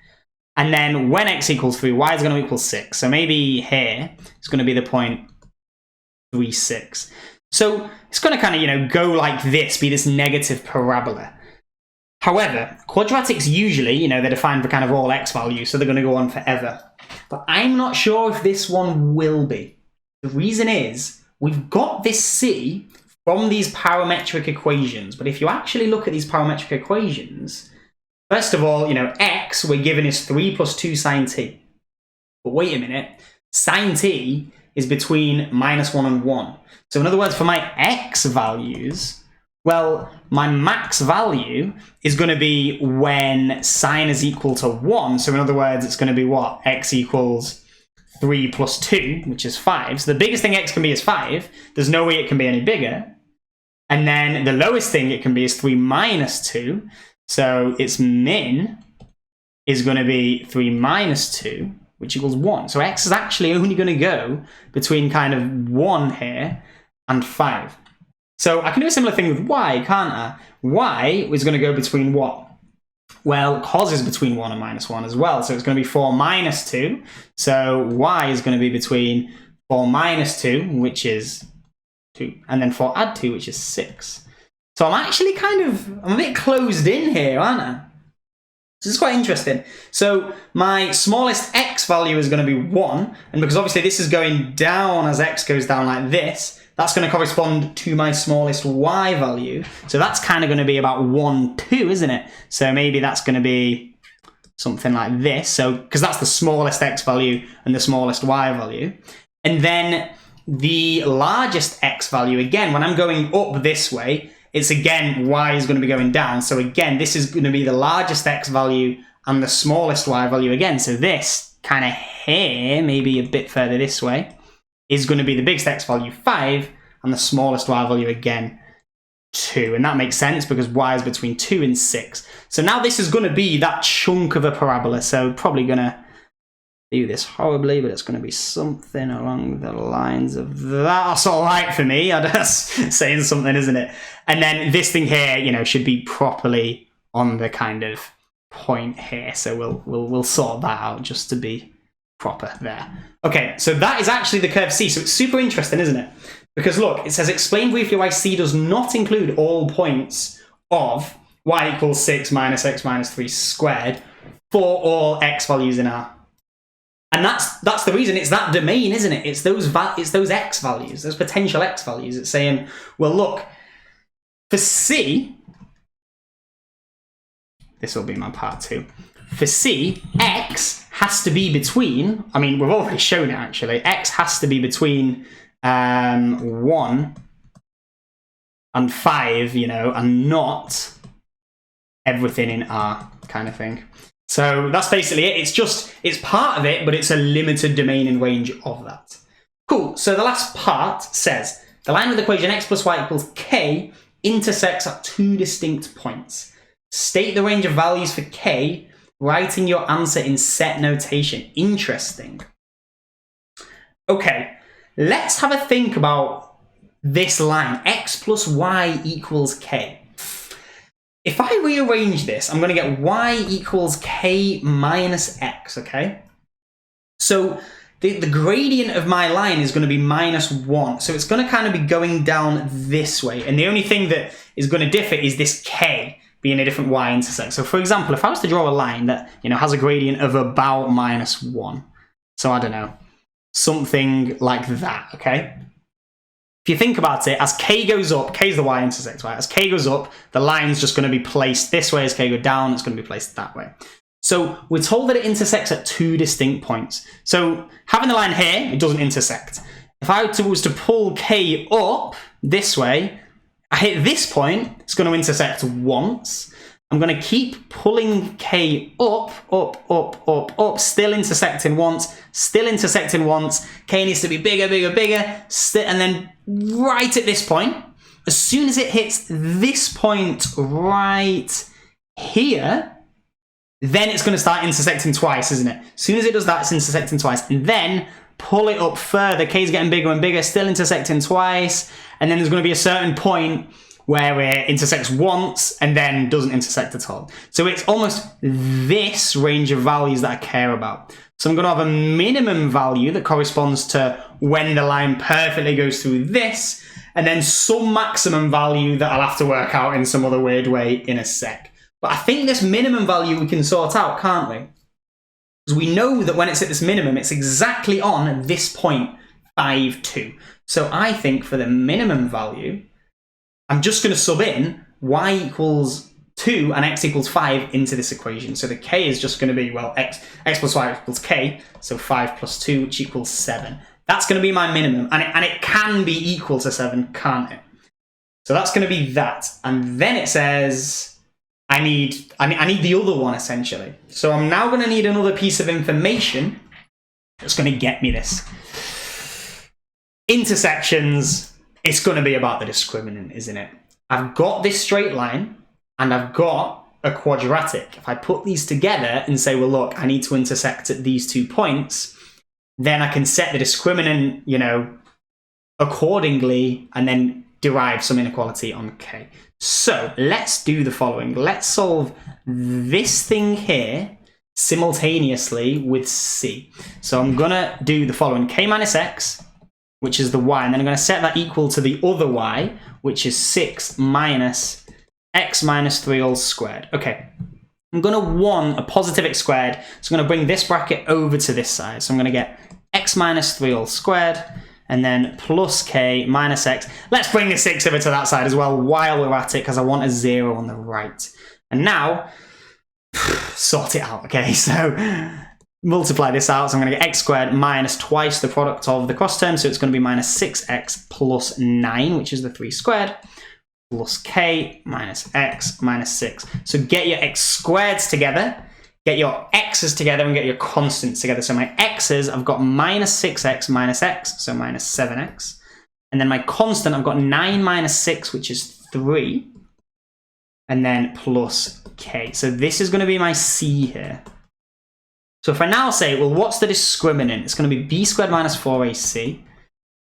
And then when x equals 3, y is going to equal 6. So maybe here it's going to be the point 3, 6. So it's going to kind of, go like this, be this negative parabola. However, quadratics usually, they're defined for kind of all x values, so they're going to go on forever. But I'm not sure if this one will be. The reason is, we've got this C from these parametric equations, but if you actually look at these parametric equations, first of all, x we're given is 3 plus 2 sine t. But wait a minute, sine t is between minus 1 and 1. So in other words, for my x values, well, my max value is going to be when sine is equal to 1. So in other words, it's going to be what? X equals 3 plus 2, which is 5. So the biggest thing x can be is 5. There's no way it can be any bigger. And then the lowest thing it can be is 3 minus 2. So its min is going to be 3 minus 2, which equals 1. So x is actually only going to go between kind of 1 here and 5. So I can do a similar thing with y, can't I? Y is going to go between what? Well, cos is between 1 and minus 1 as well. So it's going to be 4 minus 2. So y is going to be between 4 minus 2, which is 2, and then 4 add 2, which is 6. So I'm actually I'm a bit closed in here, aren't I? This is quite interesting. So my smallest x value is going to be 1. And because obviously this is going down as x goes down like this, that's going to correspond to my smallest y value. So that's kind of going to be about 1, 2, isn't it? So maybe that's going to be something like this. So because that's the smallest x value and the smallest y value. And then the largest x value, again, when I'm going up this way, it's again, y is going to be going down. So again, this is going to be the largest x value and the smallest y value again. So this kind of here, maybe a bit further this way, is going to be the biggest x value, 5, and the smallest y value again, 2. And that makes sense because y is between 2 and 6. So now this is going to be that chunk of a parabola. So probably going to do this horribly, but it's going to be something along the lines of that. That's all right for me. I'm just saying something, isn't it? And then this thing here, should be properly on the kind of point here. So we'll sort that out just to be proper there. Okay, so that is actually the curve C. So it's super interesting, isn't it? Because look, it says explain briefly why C does not include all points of y equals 6 minus x minus 3 squared for all x values in R. And that's the reason. It's that domain, isn't it? It's those x values, those potential x values. It's saying, well, look, for C, this will be my part 2. For C, x has to be between, I mean, we've already shown it actually, x has to be between 1 and 5, and not everything in R kind of thing. So that's basically it. It's part of it, but it's a limited domain and range of that. Cool. So the last part says, the line with the equation x plus y equals k intersects at 2 distinct points. State the range of values for k, writing your answer in set notation. Interesting. Okay, let's have a think about this line, x plus y equals k. If I rearrange this, I'm going to get y equals k minus x, okay? So the gradient of my line is going to be minus 1. So it's going to kind of be going down this way. And the only thing that is going to differ is this k being a different y-intercept. So for example, if I was to draw a line that has a gradient of about minus 1, So I don't know, something like that, okay? If you think about it, as k goes up, k is the y-intercept, right? As k goes up, the line's just going to be placed this way. As k goes down, it's going to be placed that way. So we're told that it intersects at 2 distinct points. So having the line here, it doesn't intersect. If I was to pull k up this way, I hit this point, it's going to intersect once. I'm going to keep pulling k up, still intersecting once, k needs to be bigger, and then right at this point, as soon as it hits this point right here, then it's going to start intersecting twice, isn't it? As soon as it does that, it's intersecting twice, and then pull it up further, k is getting bigger and bigger, still intersecting twice, and then there's going to be a certain point where it intersects once and then doesn't intersect at all. So it's almost this range of values that I care about. So I'm going to have a minimum value that corresponds to when the line perfectly goes through this, and then some maximum value that I'll have to work out in some other weird way in a sec. But I think this minimum value we can sort out, can't we? Because we know that when it's at this minimum, it's exactly on this point, 5, 2. So I think for the minimum value, I'm just going to sub in y equals 2 and x equals 5 into this equation. So the k is just going to be, well, x plus y equals k, so 5 plus 2, which equals 7. That's going to be my minimum, and it can be equal to 7, can't it? So that's going to be that. And then it says I need the other one, essentially. So I'm now going to need another piece of information that's going to get me this. Intersections. It's going to be about the discriminant, isn't it? I've got this straight line and I've got a quadratic. If I put these together and say, well, look, I need to intersect at these 2 points, then I can set the discriminant, you know, accordingly and then derive some inequality on k. So let's do the following. Let's solve this thing here simultaneously with c. So I'm going to do the following. K minus x, which is the y, and then I'm going to set that equal to the other y, which is 6 minus x minus 3 all squared. Okay, I'm going to want a positive x squared, so I'm going to bring this bracket over to this side. So I'm going to get x minus 3 all squared, and then plus k minus x. Let's bring the 6 over to that side as well while we're at it, because I want a 0 on the right. And now, sort it out, okay? So multiply this out, so I'm going to get x squared minus twice the product of the cross term, so it's going to be minus 6x plus 9, which is the 3 squared, plus k minus x minus 6. So get your x squareds together, get your x's together, and get your constants together. So my x's, I've got minus 6x minus x, so minus 7x. And then my constant, I've got 9 minus 6, which is 3. And then plus k. So this is going to be my c here. So if I now say, well, what's the discriminant? It's going to be b squared minus 4ac.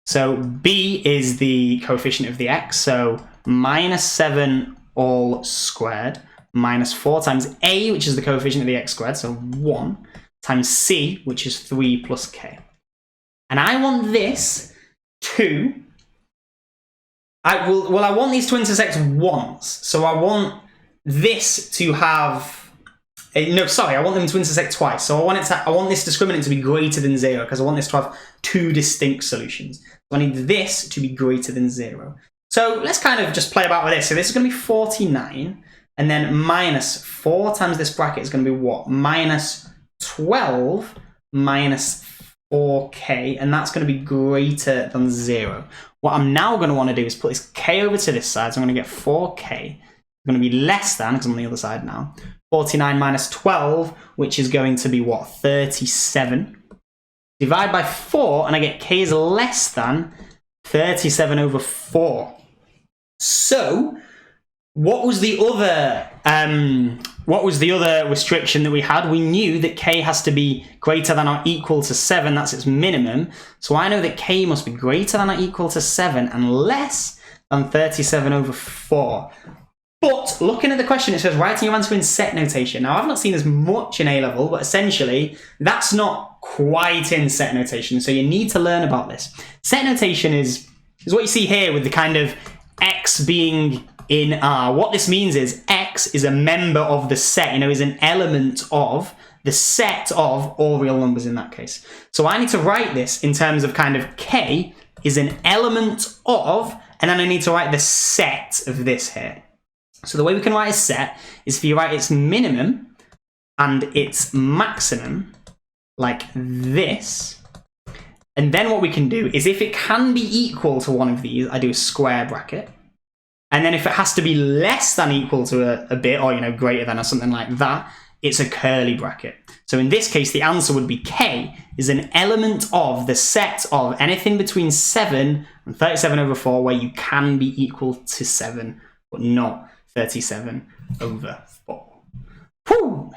So b is the coefficient of the x, so minus 7 all squared minus 4 times a, which is the coefficient of the x squared, so 1, times c, which is 3 plus k. And I want this to... I want these to intersect once. So I want this to have... No, sorry, I want them to intersect twice. So I want this discriminant to be greater than 0, because I want this to have 2 distinct solutions. So I need this to be greater than 0. So let's kind of just play about with this. So this is going to be 49, and then minus 4 times this bracket is going to be what? Minus 12 minus 4k, and that's going to be greater than 0. What I'm now going to want to do is put this k over to this side, so I'm going to get 4k. It's going to be less than, because I'm on the other side now, 49 minus 12, which is going to be what? 37. Divide by 4, and I get k is less than 37 over 4. So, what was the other restriction that we had? We knew that k has to be greater than or equal to 7. That's its minimum. So I know that k must be greater than or equal to 7 and less than 37 over 4. But looking at the question, it says writing your answer in set notation. Now, I've not seen as much in A-level, but essentially, that's not quite in set notation. So you need to learn about this. Set notation is what you see here with the kind of x being in R. What this means is x is a member of the set, is an element of the set of all real numbers in that case. So I need to write this in terms of kind of k is an element of, and then I need to write the set of this here. So the way we can write a set is if you write its minimum and its maximum like this. And then what we can do is if it can be equal to one of these, I do a square bracket. And then if it has to be less than equal to a bit, or greater than or something like that, it's a curly bracket. So in this case, the answer would be k is an element of the set of anything between 7 and 37/4 where you can be equal to 7, but not 37/4. Whew!